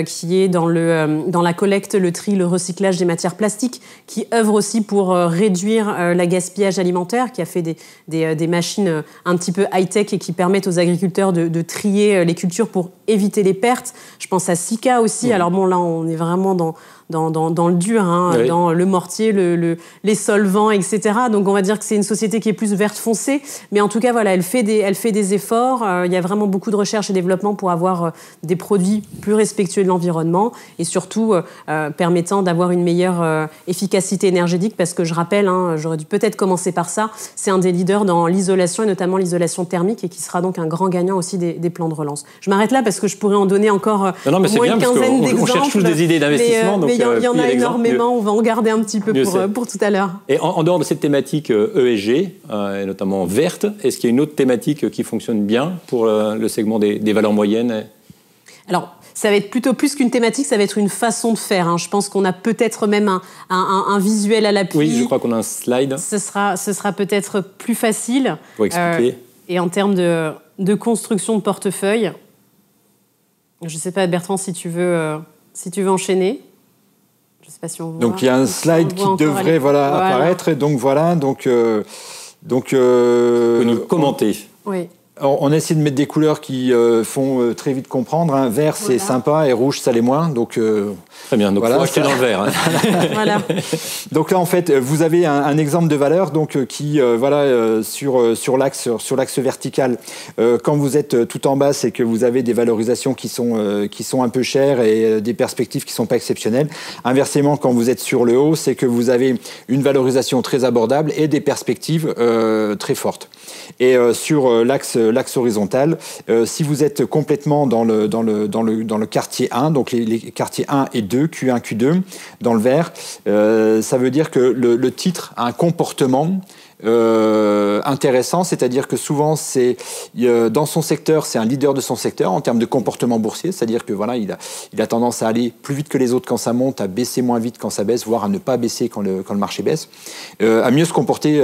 qui est dans la collecte, le tri, le recyclage des matières plastiques, qui œuvre aussi pour réduire le gaspillage alimentaire, qui a fait des machines un petit peu high-tech et qui permettent aux agriculteurs de trier les cultures pour éviter les pertes. Je pense à Sika aussi. Alors bon, là, on est vraiment le dur, hein, dans le mortier, les solvants, etc. Donc on va dire que c'est une société qui est plus verte foncée, mais en tout cas voilà, elle fait des efforts. Il y a vraiment beaucoup de recherche et développement pour avoir des produits plus respectueux de l'environnement et surtout permettant d'avoir une meilleure efficacité énergétique, parce que je rappelle, hein, j'aurais dû peut-être commencer par ça, c'est un des leaders dans l'isolation et notamment l'isolation thermique et qui sera donc un grand gagnant aussi des plans de relance. Je m'arrête là parce que je pourrais en donner encore au moins une quinzaine d'exemples. On cherche tous des idées d'investissement. Mais il y en a énormément, on va en garder un petit peu pour tout à l'heure. Et en dehors de cette thématique ESG, et notamment verte, est-ce qu'il y a une autre thématique qui fonctionne bien pour le segment des valeurs moyennes? Alors, ça va être plutôt plus qu'une thématique, ça va être une façon de faire. Je pense qu'on a peut-être même un visuel à l'appui. Oui, je crois qu'on a un slide. Ce sera peut-être plus facile. Pour expliquer. Et en termes de construction de portefeuille, je ne sais pas, Bertrand, si tu veux enchaîner. Je sais pas si on voit. Donc il y a un slide qui devrait apparaître. Et donc voilà. Donc vous nous commentez. Oui. On essaie de mettre des couleurs qui font très vite comprendre. Hein. Vert, c'est sympa, et rouge, ça l'est moins. Donc, très bien, donc il faut acheter dans le vert. Hein. Voilà. Donc là, en fait, vous avez un exemple de valeur qui, sur l'axe vertical, quand vous êtes tout en bas, c'est que vous avez des valorisations qui sont un peu chères et des perspectives qui ne sont pas exceptionnelles. Inversement, quand vous êtes sur le haut, c'est que vous avez une valorisation très abordable et des perspectives très fortes. Et sur l'axe horizontal, si vous êtes complètement dans le quartier 1, donc les quartiers 1 et 2, Q1, Q2, dans le vert, ça veut dire que le titre a un comportement intéressant, c'est-à-dire que souvent dans son secteur, c'est un leader de son secteur en termes de comportement boursier, c'est-à-dire que voilà, il a tendance à aller plus vite que les autres quand ça monte, à baisser moins vite quand ça baisse, voire à ne pas baisser quand le marché baisse, à mieux se comporter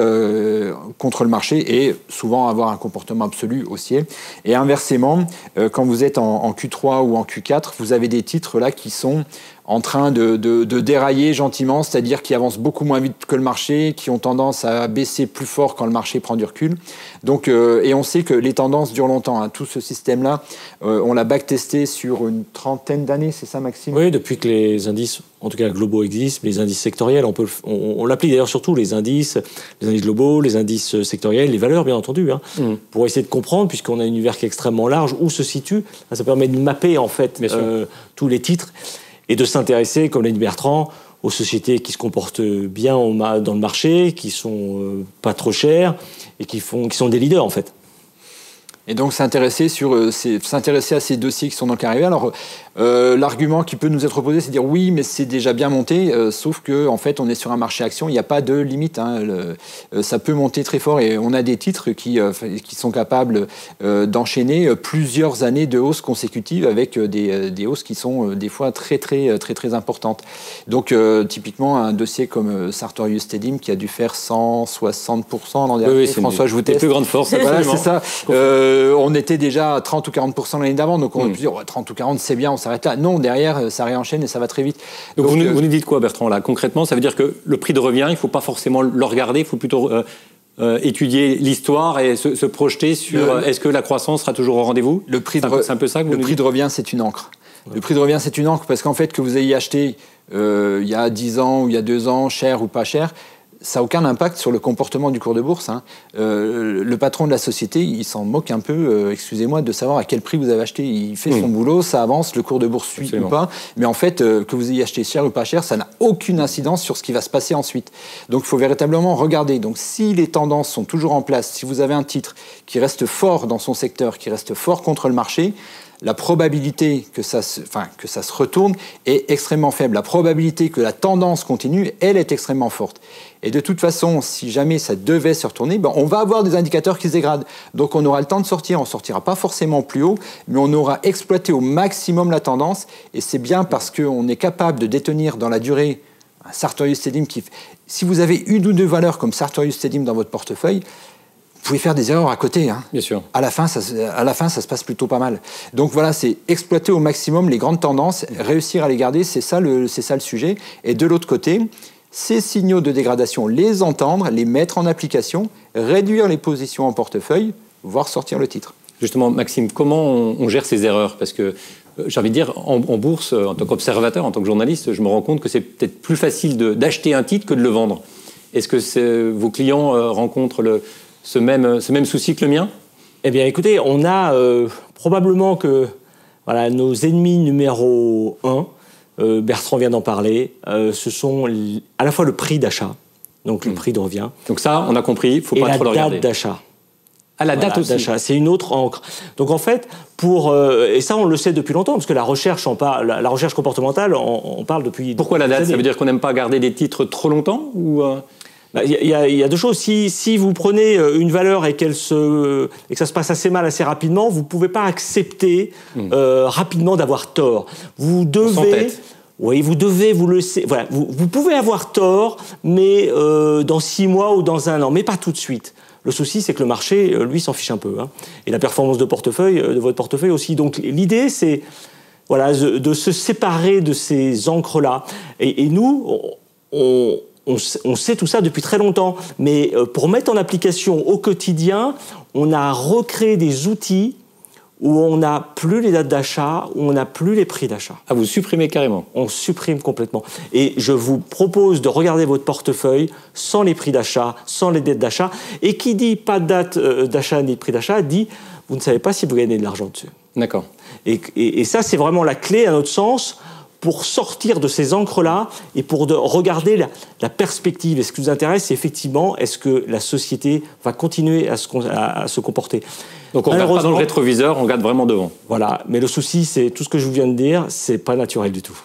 contre le marché et souvent avoir un comportement absolu haussier. Et inversement, quand vous êtes en Q3 ou en Q4, vous avez des titres là qui sont en train de dérailler gentiment, c'est-à-dire qui avancent beaucoup moins vite que le marché, qui ont tendance à baisser plus fort quand le marché prend du recul. Donc, et on sait que les tendances durent longtemps. Hein. Tout ce système-là, on l'a backtesté sur une trentaine d'années, c'est ça, Maxime? Oui, depuis que les indices, en tout cas globaux, existent, les indices sectoriels, on l'applique d'ailleurs surtout, les indices globaux, les indices sectoriels, les valeurs, bien entendu, hein, pour essayer de comprendre, puisqu'on a un univers qui est extrêmement large, où se situe. Ça permet de mapper, en fait, tous les titres. Et de s'intéresser, comme l'a dit Bertrand, aux sociétés qui se comportent bien dans le marché, qui sont pas trop chères et qui sont des leaders en fait. Et donc s'intéresser à ces dossiers qui sont dans le carré vert. Alors l'argument qui peut nous être opposé, c'est de dire oui, mais c'est déjà bien monté, sauf que en fait on est sur un marché action, il n'y a pas de limite. Hein, ça peut monter très fort et on a des titres qui sont capables d'enchaîner plusieurs années de hausse consécutive avec des hausses qui sont des fois très importantes. Donc typiquement un dossier comme Sartorius Stedim qui a dû faire 160% l'an dernier. Oui, François, je vous teste. Les plus grandes forces. Voilà, c'est ça. On était déjà à 30 ou 40% l'année d'avant, donc on peut dire 30 ou 40 c'est bien, on s'arrête là. Non, derrière ça réenchaîne et ça va très vite. Donc vous nous dites quoi, Bertrand, là concrètement? Ça veut dire que le prix de revient, il ne faut pas forcément le regarder, il faut plutôt étudier l'histoire et se projeter sur est-ce que la croissance sera toujours au rendez-vous? C'est un peu ça que vous nous dites. Le prix de revient, c'est une encre. Le prix de revient, c'est une encre parce qu'en fait, que vous ayez acheté il y a 10 ans ou il y a 2 ans, cher ou pas cher, ça n'a aucun impact sur le comportement du cours de bourse. Hein. Le patron de la société, il s'en moque un peu, excusez-moi, de savoir à quel prix vous avez acheté. Il fait son boulot, ça avance, le cours de bourse suit ou pas. Mais en fait, que vous ayez acheté cher ou pas cher, ça n'a aucune incidence sur ce qui va se passer ensuite. Donc il faut véritablement regarder. Donc si les tendances sont toujours en place, si vous avez un titre qui reste fort dans son secteur, qui reste fort contre le marché, la probabilité que ça se retourne est extrêmement faible. La probabilité que la tendance continue, elle est extrêmement forte. Et de toute façon, si jamais ça devait se retourner, on va avoir des indicateurs qui se dégradent. Donc on aura le temps de sortir, on ne sortira pas forcément plus haut, mais on aura exploité au maximum la tendance. Et c'est bien parce qu'on est capable de détenir dans la durée un Sartorius Stedim qui... Si vous avez une ou deux valeurs comme Sartorius Stedim dans votre portefeuille, vous pouvez faire des erreurs à côté. Hein. Bien sûr. À la fin, ça se passe plutôt pas mal. Donc voilà, c'est exploiter au maximum les grandes tendances, réussir à les garder, c'est ça le sujet. Et de l'autre côté, ces signaux de dégradation, les entendre, les mettre en application, réduire les positions en portefeuille, voire sortir le titre. Justement, Maxime, comment on gère ces erreurs? Parce que j'ai envie de dire, en bourse, en tant qu'observateur, en tant que journaliste, je me rends compte que c'est peut-être plus facile d'acheter un titre que de le vendre. Est-ce que vos clients rencontrent ce même souci que le mien? Eh bien, écoutez, on a probablement que voilà, nos ennemis numéro 1, Bertrand vient d'en parler, ce sont à la fois le prix d'achat, donc le prix de revient. Donc ça, on a compris, il ne faut pas trop le regarder. Et la date d'achat. À la date aussi. C'est une autre encre. Donc en fait, et ça on le sait depuis longtemps, parce que la recherche comportementale, on parle depuis... Pourquoi la date? Ça veut dire qu'on n'aime pas garder des titres trop longtemps ou Il y a deux choses. Si vous prenez une valeur et que ça se passe assez mal assez rapidement, vous ne pouvez pas accepter rapidement d'avoir tort. Vous devez... Oui, vous devez vous laisser... Voilà, vous pouvez avoir tort, mais dans 6 mois ou dans 1 an, mais pas tout de suite. Le souci, c'est que le marché, lui, s'en fiche un peu. Hein. Et la performance de votre portefeuille aussi. Donc l'idée, c'est de se séparer de ces encres-là. Et nous, on sait tout ça depuis très longtemps. Mais pour mettre en application au quotidien, on a recréé des outils où on n'a plus les dates d'achat, où on n'a plus les prix d'achat. Ah, vous supprimez carrément? On supprime complètement. Et je vous propose de regarder votre portefeuille sans les prix d'achat, sans les dates d'achat. Et qui dit pas de date d'achat ni de prix d'achat, dit vous ne savez pas si vous gagnez de l'argent dessus. D'accord. Et ça, c'est vraiment la clé, à notre sens, pour sortir de ces encres-là et pour regarder la perspective. Et ce qui nous intéresse, c'est effectivement, est-ce que la société va continuer à se comporter? Donc on ne regarde pas dans le rétroviseur, on regarde vraiment devant. Voilà, mais le souci, c'est tout ce que je viens de dire, c'est pas naturel du tout.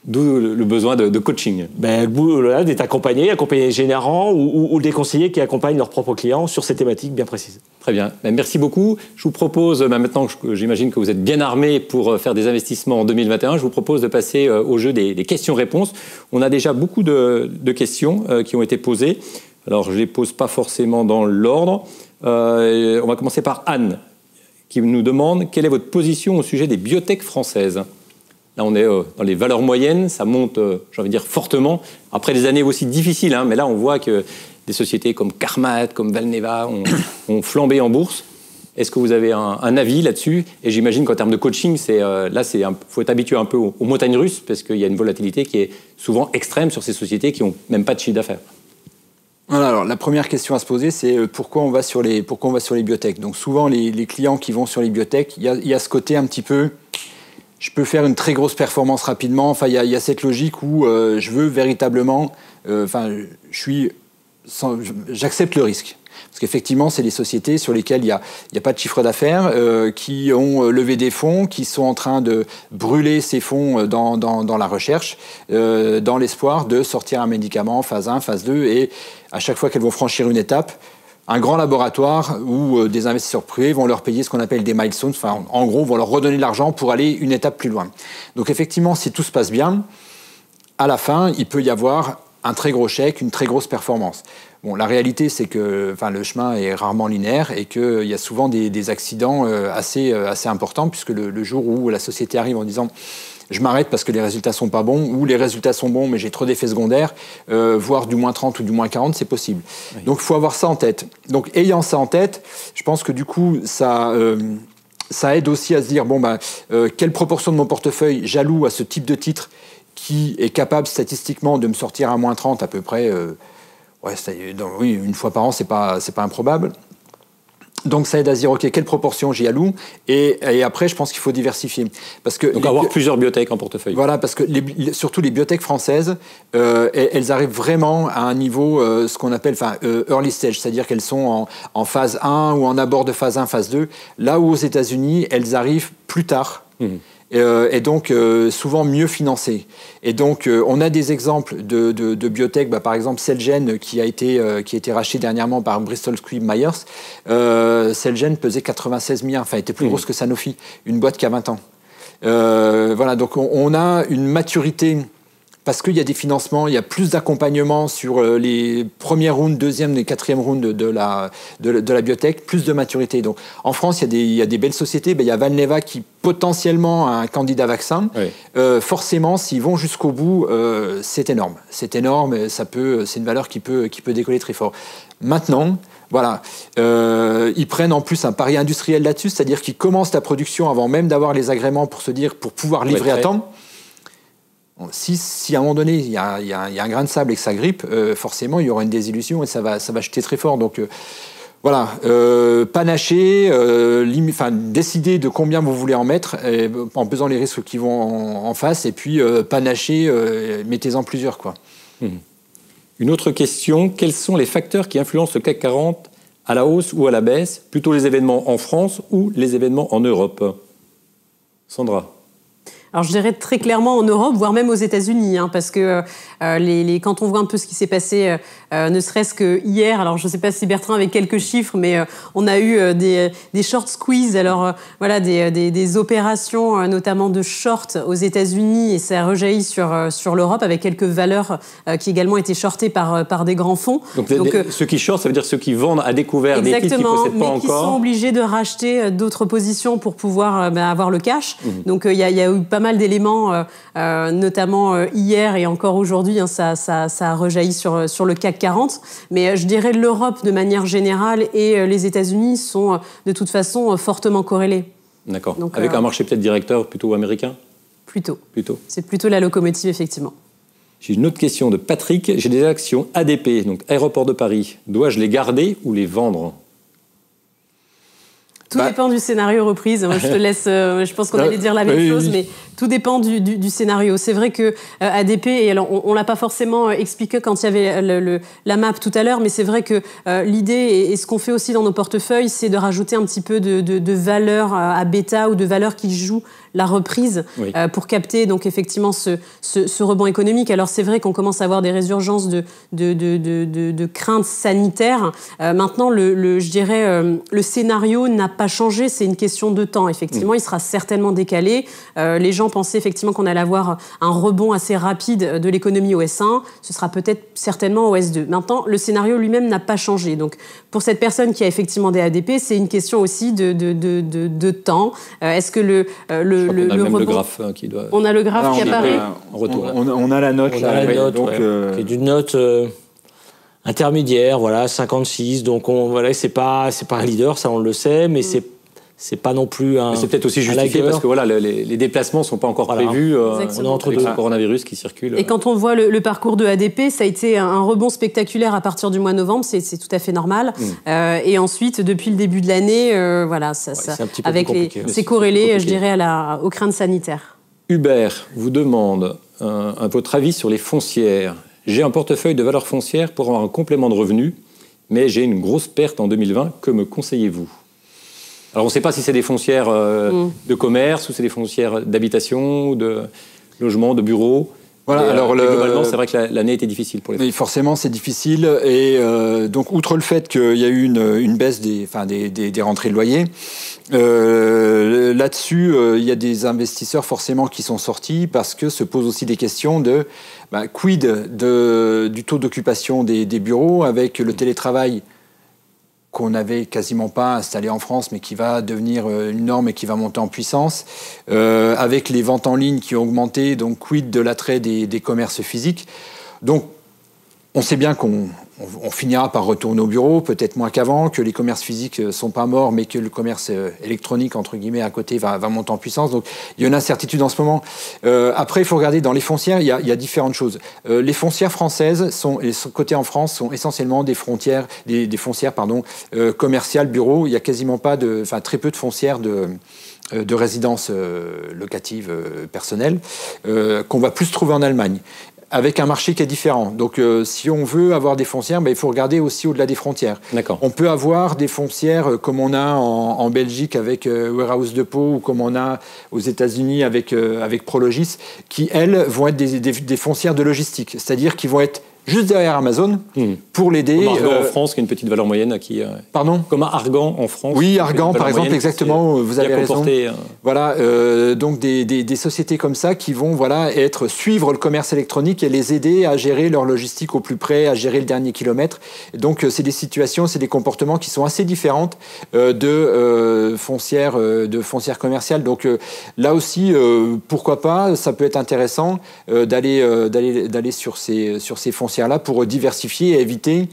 D'où le besoin de coaching. D'être accompagné des gérants ou des conseillers qui accompagnent leurs propres clients sur ces thématiques bien précises. Très bien, merci beaucoup. Je vous propose, maintenant que j'imagine que vous êtes bien armés pour faire des investissements en 2021, je vous propose de passer au jeu des questions-réponses. On a déjà beaucoup de questions qui ont été posées. Alors je ne les pose pas forcément dans l'ordre. On va commencer par Anne, qui nous demande quelle est votre position au sujet des biotech françaises. Là, on est dans les valeurs moyennes, ça monte, j'ai envie de dire, fortement. Après des années aussi difficiles, mais là, on voit que des sociétés comme Carmat, comme Valneva ont flambé en bourse. Est-ce que vous avez un avis là-dessus? Et j'imagine qu'en termes de coaching, faut être habitué un peu aux montagnes russes, parce qu'il y a une volatilité qui est souvent extrême sur ces sociétés qui n'ont même pas de chiffre d'affaires. Voilà, alors la première question à se poser, c'est pourquoi on va sur les biotech. Donc souvent, les clients qui vont sur les biotech, il y a ce côté un petit peu... Je peux faire une très grosse performance rapidement. Enfin, il y a cette logique où je veux véritablement... j'accepte le risque. Parce qu'effectivement, c'est des sociétés sur lesquelles il n'y a pas de chiffre d'affaires, qui ont levé des fonds, qui sont en train de brûler ces fonds dans la recherche, dans l'espoir de sortir un médicament phase 1, phase 2. Et à chaque fois qu'elles vont franchir une étape, un grand laboratoire où des investisseurs privés vont leur payer ce qu'on appelle des milestones, enfin, en gros, vont leur redonner de l'argent pour aller une étape plus loin. Donc effectivement, si tout se passe bien, à la fin, il peut y avoir un très gros chèque, une très grosse performance. Bon, la réalité, c'est que le chemin est rarement linéaire et qu'il y a souvent des accidents assez importants, puisque le jour où la société arrive en disant « je m'arrête parce que les résultats sont pas bons » ou « les résultats sont bons mais j'ai trop d'effets secondaires », voire du moins 30 ou du moins 40, c'est possible. Oui. Donc il faut avoir ça en tête. Donc ayant ça en tête, je pense que du coup, ça aide aussi à se dire quelle proportion de mon portefeuille j'alloue à ce type de titre qui est capable statistiquement de me sortir à moins 30 à peu près. Oui, une fois par an, c'est pas improbable. Donc ça aide à se dire, OK, quelle proportion j'y alloue, et après, je pense qu'il faut diversifier. Parce que donc avoir plusieurs biotech en portefeuille. Voilà, parce que surtout les biotech françaises, elles arrivent vraiment à un niveau, ce qu'on appelle early stage, c'est-à-dire qu'elles sont en phase 1 ou en abord de phase 1, phase 2, là où aux États-Unis, elles arrivent plus tard. Et donc souvent mieux financés. Et donc on a des exemples de biotech, par exemple Celgene qui a été racheté dernièrement par Bristol Squibb Myers. Celgene pesait 96 milliards, enfin était plus grosse que Sanofi, une boîte qui a 20 ans. Voilà, donc on a une maturité. Parce qu'il y a des financements, il y a plus d'accompagnement sur les premières rounds, deuxième et quatrième rounds de la biotech, plus de maturité. Donc, en France, il y a des belles sociétés. Il y a Valneva qui potentiellement a un candidat vaccin. Oui. Forcément, s'ils vont jusqu'au bout, c'est énorme. C'est énorme. C'est une valeur qui peut décoller très fort. Maintenant, Voilà. Ils prennent en plus un pari industriel là-dessus, c'est-à-dire qu'ils commencent la production avant même d'avoir les agréments pour pouvoir livrer à temps. Si à un moment donné, il y a un grain de sable et que ça grippe, forcément, il y aura une désillusion et ça va chuter très fort. Donc, voilà, panacher, décider de combien vous voulez en mettre, en pesant les risques qui vont en face, et puis panacher, mettez-en plusieurs, quoi. Une autre question, quels sont les facteurs qui influencent le CAC 40 à la hausse ou à la baisse, plutôt les événements en France ou les événements en Europe? Sandra? Alors je dirais très clairement en Europe, voire même aux États-Unis, parce que quand on voit un peu ce qui s'est passé, ne serait-ce que hier, alors je ne sais pas si Bertrand avait quelques chiffres, mais on a eu des short squeeze, alors voilà, des opérations notamment de short aux États-Unis, et ça a rejailli sur l'Europe avec quelques valeurs qui également étaient shortées par des grands fonds. Donc ceux qui shortent, ça veut dire ceux qui vendent à découvert des titres qu'ils ne possèdent pas encore. Exactement, mais qui sont obligés de racheter d'autres positions pour pouvoir avoir le cash. Donc il y a eu pas mal d'éléments, notamment hier et encore aujourd'hui, ça a rejailli sur le CAC 40. Mais je dirais l'Europe de manière générale et les États-Unis sont de toute façon fortement corrélés. D'accord. Donc, avec un marché peut-être directeur plutôt américain? Plutôt. C'est plutôt la locomotive, effectivement. J'ai une autre question de Patrick. J'ai des actions ADP, donc Aéroport de Paris. Dois-je les garder ou les vendre? Tout dépend du scénario reprise. Moi, je te laisse. Je pense qu'on allait dire la même chose, mais tout dépend du scénario. C'est vrai que ADP, et alors on l'a pas forcément expliqué quand il y avait la map tout à l'heure, mais c'est vrai que l'idée et ce qu'on fait aussi dans nos portefeuilles, c'est de rajouter un petit peu de valeur à bêta ou de valeur qui joue la reprise pour capter donc effectivement ce rebond économique. Alors c'est vrai qu'on commence à avoir des résurgences de craintes sanitaires. Maintenant, je dirais, le scénario n'a pas changé. C'est une question de temps. Effectivement, il sera certainement décalé. Les gens pensaient effectivement qu'on allait avoir un rebond assez rapide de l'économie au S1. Ce sera peut-être certainement au S2. Maintenant, le scénario lui-même n'a pas changé. Donc, pour cette personne qui a effectivement des ADP, c'est une question aussi de temps. Est-ce que le graphe qui doit... On a le graphe qui apparaît. On a la note là. Qui est d'une note intermédiaire, voilà, 56. Donc c'est pas un leader, ça on le sait, mais c'est pas non plus un. C'est peut-être aussi justifié parce que voilà, les déplacements sont pas encore prévus. On est entre deux coronavirus qui circulent. Et quand on voit le parcours de ADP, ça a été un rebond spectaculaire à partir du mois de novembre, c'est tout à fait normal. Et ensuite, depuis le début de l'année, c'est corrélé, je dirais, aux craintes sanitaires. Hubert vous demande votre avis sur les foncières. J'ai un portefeuille de valeurs foncières pour avoir un complément de revenus, mais j'ai une grosse perte en 2020. Que me conseillez-vous? Alors, on ne sait pas si c'est des foncières de commerce ou c'est des foncières d'habitation, ou de logement, de bureaux. Voilà, alors globalement, c'est vrai que l'année était difficile pour les foncières. Forcément, c'est difficile. Et donc, outre le fait qu'il y a eu une baisse des rentrées de loyer, là-dessus, il y a des investisseurs forcément qui sont sortis parce que se posent aussi des questions de quid du taux d'occupation des bureaux avec le télétravail qu'on n'avait quasiment pas installé en France, mais qui va devenir une norme et qui va monter en puissance, avec les ventes en ligne qui ont augmenté, donc quid de l'attrait des commerces physiques. Donc, on sait bien qu'on finira par retourner au bureau, peut-être moins qu'avant, que les commerces physiques ne sont pas morts, mais que le commerce électronique, entre guillemets, à côté, va monter en puissance. Donc, il y a une incertitude en ce moment. Après, il faut regarder dans les foncières, il y a différentes choses. Les foncières françaises, cotées en France, sont essentiellement des foncières commerciales, bureaux. Il n'y a quasiment pas très peu de foncières de résidences locatives personnelles, qu'on va plus trouver en Allemagne, avec un marché qui est différent. Donc, si on veut avoir des foncières, il faut regarder aussi au-delà des frontières. D'accord. On peut avoir des foncières comme on a en Belgique avec Warehouse Depot ou comme on a aux États-Unis avec Prologis, qui, elles, vont être des foncières de logistique. C'est-à-dire qu'ils vont être juste derrière Amazon pour l'aider. Comme Argan en France, qui a une petite valeur moyenne. Pardon ? Comme Argan en France. Oui, Argan, par exemple, exactement, vous avez raison. Voilà, donc des sociétés comme ça qui vont suivre le commerce électronique et les aider à gérer leur logistique au plus près, à gérer le dernier kilomètre. Donc, c'est des situations, c'est des comportements qui sont assez différentes de foncières commerciales. Donc, là aussi, pourquoi pas, ça peut être intéressant d'aller sur ces foncières là pour diversifier et éviter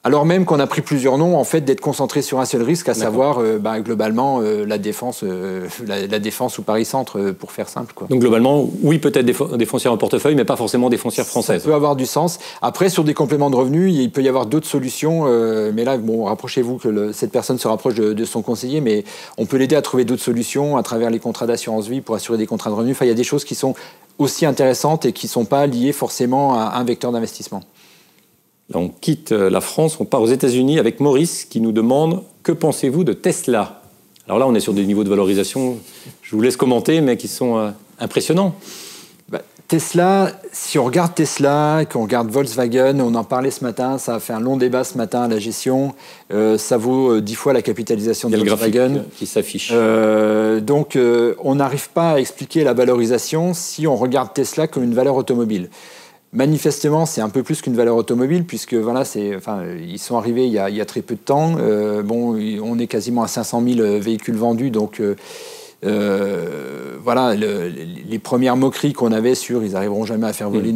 Alors même qu'on a pris plusieurs noms, en fait, d'être concentré sur un seul risque, à savoir globalement la défense ou Paris Centre, pour faire simple, quoi. Donc globalement, oui, peut-être des foncières en portefeuille, mais pas forcément des foncières françaises. Ça peut avoir du sens. Après, sur des compléments de revenus, il peut y avoir d'autres solutions. Mais là, bon, rapprochez-vous que cette personne se rapproche de son conseiller, mais on peut l'aider à trouver d'autres solutions à travers les contrats d'assurance vie pour assurer des contrats de revenus. Enfin, il y a des choses qui sont aussi intéressantes et qui ne sont pas liées forcément à un vecteur d'investissement. On quitte la France, on part aux États-Unis avec Maurice qui nous demande « Que pensez-vous de Tesla ?» Alors là, on est sur des niveaux de valorisation, je vous laisse commenter, mais qui sont impressionnants. Tesla, si on regarde Tesla, qu'on regarde Volkswagen, on en parlait ce matin, ça a fait un long débat ce matin à la gestion, ça vaut 10 fois la capitalisation de Volkswagen. Il y a le graphique qui s'affiche. Donc on n'arrive pas à expliquer la valorisation si on regarde Tesla comme une valeur automobile. Manifestement, c'est un peu plus qu'une valeur automobile, puisque voilà, ils sont arrivés il y a très peu de temps. On est quasiment à 500 000 véhicules vendus, donc voilà, les premières moqueries qu'on avait sur ils n'arriveront jamais à faire rouler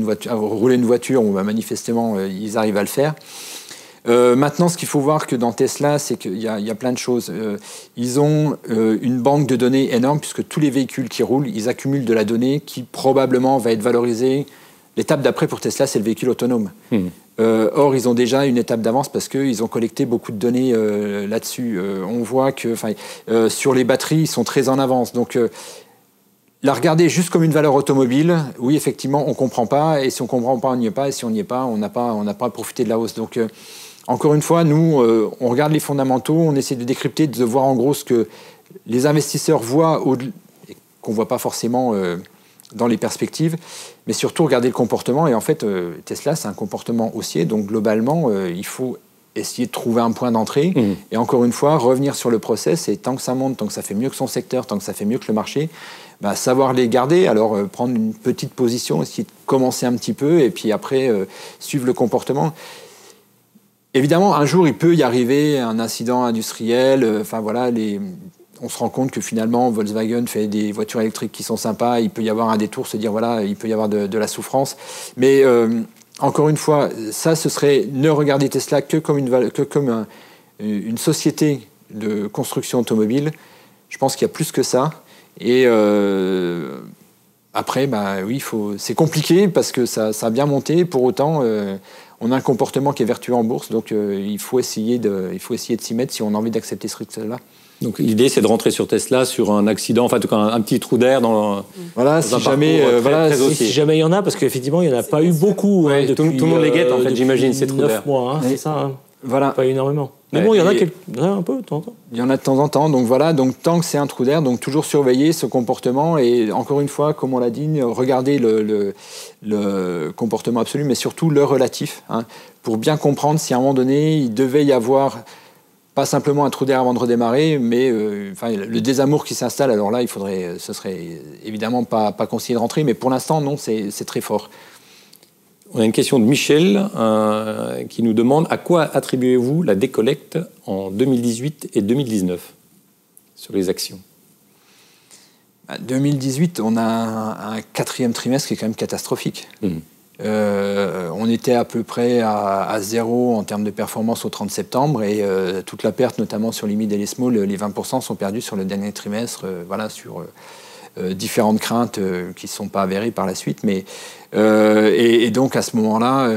une voiture, manifestement, ils arrivent à le faire. Maintenant, ce qu'il faut voir que dans Tesla, c'est qu'il y a plein de choses. Ils ont une banque de données énorme, puisque tous les véhicules qui roulent, ils accumulent de la donnée qui probablement va être valorisée. L'étape d'après pour Tesla, c'est le véhicule autonome. Or, ils ont déjà une étape d'avance parce qu'ils ont collecté beaucoup de données là-dessus. On voit que sur les batteries, ils sont très en avance. Donc, la regarder juste comme une valeur automobile, oui, effectivement, on ne comprend pas. Et si on ne comprend pas, on n'y est pas. Et si on n'y est pas, on n'a pas profité de la hausse. Donc, encore une fois, nous, on regarde les fondamentaux, on essaie de décrypter, de voir en gros ce que les investisseurs voient, qu'on ne voit pas forcément dans les perspectives, mais surtout regarder le comportement. Et en fait, Tesla, c'est un comportement haussier, donc globalement, il faut essayer de trouver un point d'entrée. Et encore une fois, revenir sur le process, et tant que ça monte, tant que ça fait mieux que son secteur, tant que ça fait mieux que le marché, savoir les garder, alors prendre une petite position, essayer de commencer un petit peu, et puis après, suivre le comportement. Évidemment, un jour, il peut y arriver un incident industriel, on se rend compte que finalement, Volkswagen fait des voitures électriques qui sont sympas, il peut y avoir un détour, se dire, voilà, il peut y avoir de la souffrance. Mais encore une fois, ça, ce serait ne regarder Tesla que comme une société de construction automobile. Je pense qu'il y a plus que ça. Et après, oui, c'est compliqué parce que ça a bien monté. Pour autant, on a un comportement qui est vertueux en bourse, donc il faut essayer de s'y mettre si on a envie d'accepter ce risque-là. Donc l'idée, c'est de rentrer sur Tesla sur un accident, enfin en tout cas un petit trou d'air dans. Voilà, si jamais il y en a, parce qu'effectivement, il n'y en a pas eu beaucoup. Tout le monde les guette, en fait, j'imagine, ces trous d'air. 9 mois, c'est ça. Voilà. Pas énormément. Mais bon, il y en a un peu de temps en temps. Il y en a de temps en temps. Donc voilà, donc tant que c'est un trou d'air, donc toujours surveiller ce comportement. Et encore une fois, comme on l'a dit, regarder le comportement absolu, mais surtout le relatif, pour bien comprendre si à un moment donné, il devait y avoir pas simplement un trou d'air avant de redémarrer, mais le désamour qui s'installe. Alors là, ce serait évidemment pas conseillé de rentrer, mais pour l'instant, non, c'est très fort. On a une question de Michel qui nous demande « À quoi attribuez-vous la décollecte en 2018 et 2019 sur les actions ?» 2018, on a un quatrième trimestre qui est quand même catastrophique. On était à peu près à 0 en termes de performance au 30 septembre et toute la perte, notamment sur les mid et les small, les 20% sont perdus sur le dernier trimestre, sur différentes craintes qui ne sont pas avérées par la suite. Mais, et donc à ce moment-là,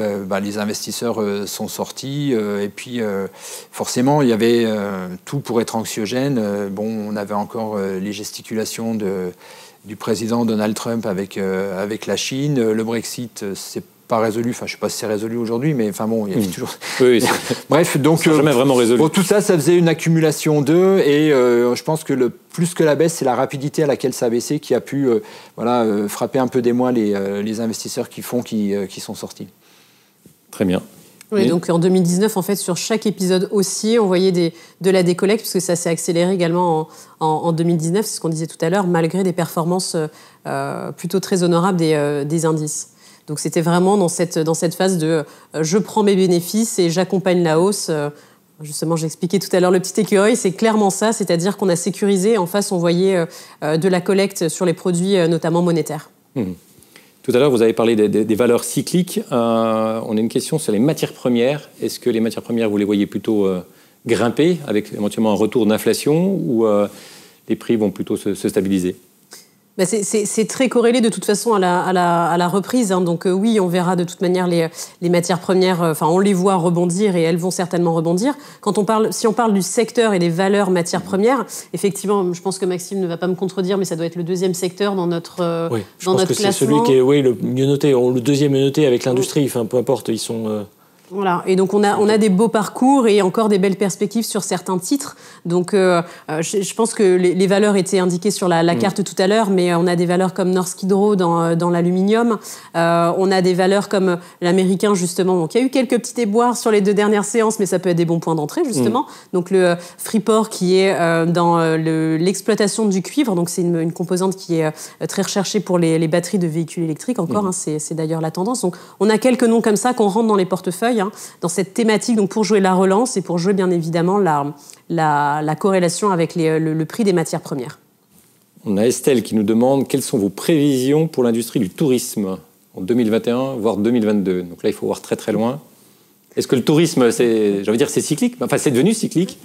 les investisseurs sont sortis et puis forcément il y avait tout pour être anxiogène. On avait encore les gesticulations du président Donald Trump avec la Chine. Le Brexit, c'est pas résolu. Enfin, je sais pas si c'est résolu aujourd'hui, mais il y a toujours. Oui, bref, donc jamais vraiment résolu. Tout ça faisait une accumulation d'eux, et je pense que plus que la baisse, c'est la rapidité à laquelle ça a baissé qui a pu frapper un peu des mois les investisseurs qui sont sortis. Très bien. Oui, donc en 2019, en fait, sur chaque épisode haussier, on voyait de la décollecte, parce que ça s'est accéléré également en 2019, c'est ce qu'on disait tout à l'heure, malgré des performances plutôt très honorables des indices. Donc c'était vraiment dans cette phase de je prends mes bénéfices et j'accompagne la hausse. Justement, j'expliquais tout à l'heure le petit écureuil, c'est clairement ça, c'est-à-dire qu'on a sécurisé. En face, on voyait de la collecte sur les produits, notamment monétaires. Tout Tout à l'heure, vous avez parlé des valeurs cycliques. On a une question sur les matières premières. Est-ce que les matières premières, vous les voyez plutôt grimper, avec éventuellement un retour d'inflation, ou les prix vont plutôt se stabiliser ? C'est très corrélé de toute façon à la reprise. Hein. Donc oui, on verra de toute manière les matières premières, on les voit rebondir et elles vont certainement rebondir. Si on parle du secteur et des valeurs matières premières, effectivement, je pense que Maxime ne va pas me contredire, mais ça doit être le deuxième secteur dans notre classement. Oui, je pense que c'est celui qui est le mieux noté, le deuxième mieux noté avec l'industrie. Peu importe, ils sont... Voilà, et donc on a des beaux parcours et encore des belles perspectives sur certains titres. Donc je pense que les valeurs étaient indiquées sur la carte tout à l'heure, mais on a des valeurs comme Norsk Hydro dans l'aluminium. On a des valeurs comme l'américain, justement, qui a eu quelques petits déboires sur les 2 dernières séances, mais ça peut être des bons points d'entrée, justement. Donc le Freeport qui est dans l'exploitation du cuivre, donc c'est une composante qui est très recherchée pour les batteries de véhicules électriques encore, hein, c'est d'ailleurs la tendance. Donc on a quelques noms comme ça qu'on rentre dans les portefeuilles, dans cette thématique, donc pour jouer la relance et pour jouer bien évidemment la corrélation avec le prix des matières premières. On a Estelle qui nous demande quelles sont vos prévisions pour l'industrie du tourisme en 2021, voire 2022. Donc là, il faut voir très très loin. Est-ce que le tourisme, c'est cyclique ? Enfin, c'est devenu cyclique.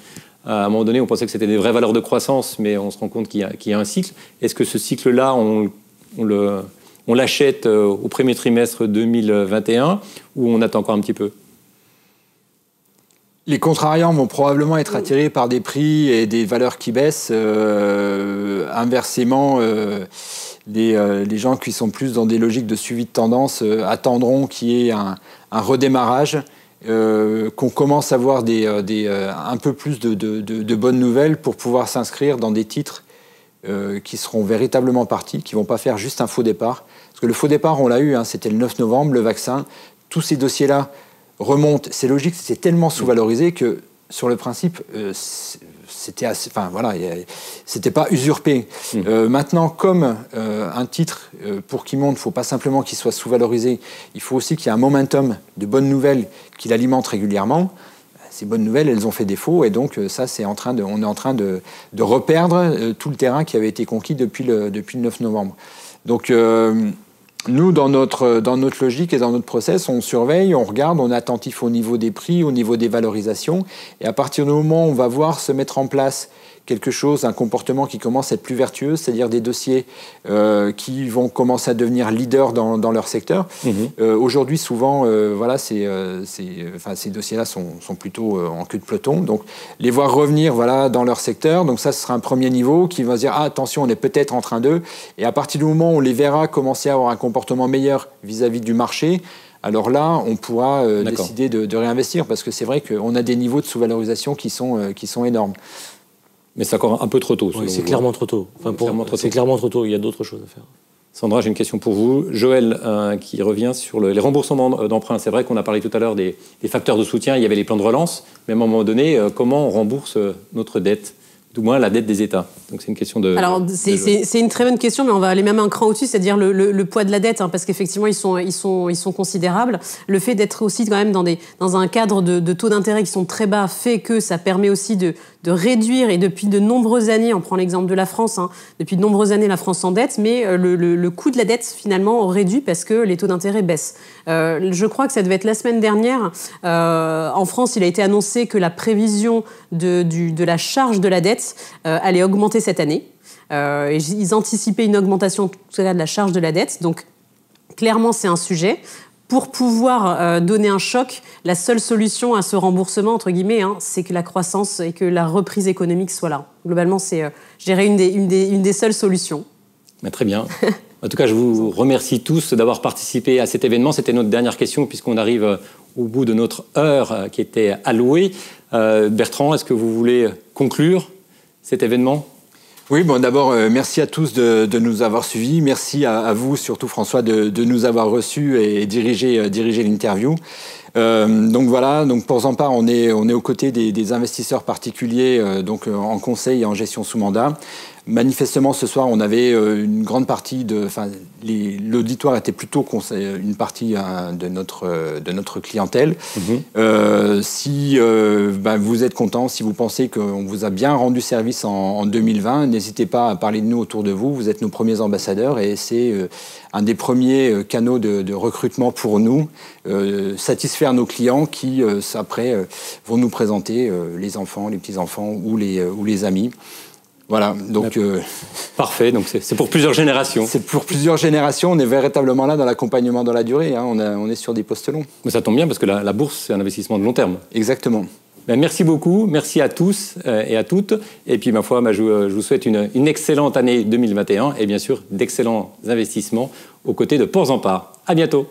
À un moment donné, on pensait que c'était des vraies valeurs de croissance, mais on se rend compte qu'il y a un cycle. Est-ce que ce cycle-là, on l'achète au premier trimestre 2021 ou on attend encore un petit peu ? Les contrariants vont probablement être attirés par des prix et des valeurs qui baissent. Inversement, les gens qui sont plus dans des logiques de suivi de tendance attendront qu'il y ait un redémarrage, qu'on commence à avoir un peu plus de bonnes nouvelles pour pouvoir s'inscrire dans des titres qui seront véritablement partis, qui ne vont pas faire juste un faux départ. Parce que le faux départ, on l'a eu, hein, c'était le 9 novembre, le vaccin. Tous ces dossiers-là remonte, c'est logique, c'est tellement sous-valorisé que sur le principe, c'était pas usurpé. Maintenant, comme un titre, pour qu'il monte, il ne faut pas simplement qu'il soit sous-valorisé, il faut aussi qu'il y ait un momentum de bonnes nouvelles qui l'alimente régulièrement. Ces bonnes nouvelles, elles ont fait défaut, et donc ça, on est en train de reperdre tout le terrain qui avait été conquis depuis le 9 novembre. Donc, nous, dans notre logique et dans notre process, on surveille, on regarde, on est attentif au niveau des prix, au niveau des valorisations. Et à partir du moment où on va voir se mettre en place quelque chose, un comportement qui commence à être plus vertueux, c'est-à-dire des dossiers qui vont commencer à devenir leaders dans leur secteur. Aujourd'hui, souvent, ces dossiers-là sont plutôt en queue de peloton. Donc, les voir revenir dans leur secteur, donc ça, ce sera un premier niveau qui va se dire « Ah, attention, on est peut-être en train d'eux ». Et à partir du moment où on les verra commencer à avoir un comportement meilleur vis-à-vis du marché, alors là, on pourra décider de réinvestir, parce que c'est vrai qu'on a des niveaux de sous-valorisation qui sont énormes. Mais c'est encore un peu trop tôt. Oui, c'est clairement trop tôt. C'est clairement trop tôt. Il y a d'autres choses à faire. Sandra, j'ai une question pour vous. Joël, qui revient sur les remboursements d'emprunts. C'est vrai qu'on a parlé tout à l'heure des facteurs de soutien. Il y avait les plans de relance. Mais à un moment donné, comment on rembourse notre dette ? Du moins la dette des États. Donc c'est une question de... Alors c'est une très bonne question, mais on va aller même un cran au-dessus, c'est-à-dire le poids de la dette, hein, parce qu'effectivement ils sont considérables. Le fait d'être aussi quand même dans un cadre de taux d'intérêt qui sont très bas fait que ça permet aussi de réduire, et depuis de nombreuses années, on prend l'exemple de la France, hein, depuis de nombreuses années la France s'endette, mais le coût de la dette finalement réduit parce que les taux d'intérêt baissent. Je crois que ça devait être la semaine dernière, en France il a été annoncé que la prévision de la charge de la dette allait augmenter cette année. Et ils anticipaient une augmentation de la charge de la dette. Donc, clairement, c'est un sujet. Pour pouvoir donner un choc, la seule solution à ce remboursement, entre guillemets, hein, c'est que la croissance et que la reprise économique soit là. Globalement, c'est, je dirais, une des seules solutions. Mais très bien. En tout cas, je vous remercie tous d'avoir participé à cet événement. C'était notre dernière question, puisqu'on arrive au bout de notre heure qui était allouée. Bertrand, est-ce que vous voulez conclure cet événement ? Oui, bon, d'abord, merci à tous de nous avoir suivis. Merci à vous, surtout François, de nous avoir reçus et diriger l'interview. Donc voilà, donc pour Zampar, on est aux côtés des investisseurs particuliers, donc en conseil et en gestion sous mandat. Manifestement, ce soir, on avait une grande partie l'auditoire était plutôt une partie de notre clientèle. Si vous êtes content, si vous pensez qu'on vous a bien rendu service en 2020, n'hésitez pas à parler de nous autour de vous. Vous êtes nos premiers ambassadeurs et c'est un des premiers canaux de recrutement pour nous. Satisfaire nos clients qui, après, vont nous présenter les enfants, les petits-enfants ou les amis. Voilà, donc... Parfait, donc c'est pour plusieurs générations. C'est pour plusieurs générations, on est véritablement là dans l'accompagnement dans la durée, hein. On est sur des postes longs. Mais ça tombe bien parce que la bourse, c'est un investissement de long terme. Exactement. Merci beaucoup, merci à tous et à toutes. Et puis, ma foi, je vous souhaite une excellente année 2021 et bien sûr d'excellents investissements aux côtés de Ports en Part. À bientôt.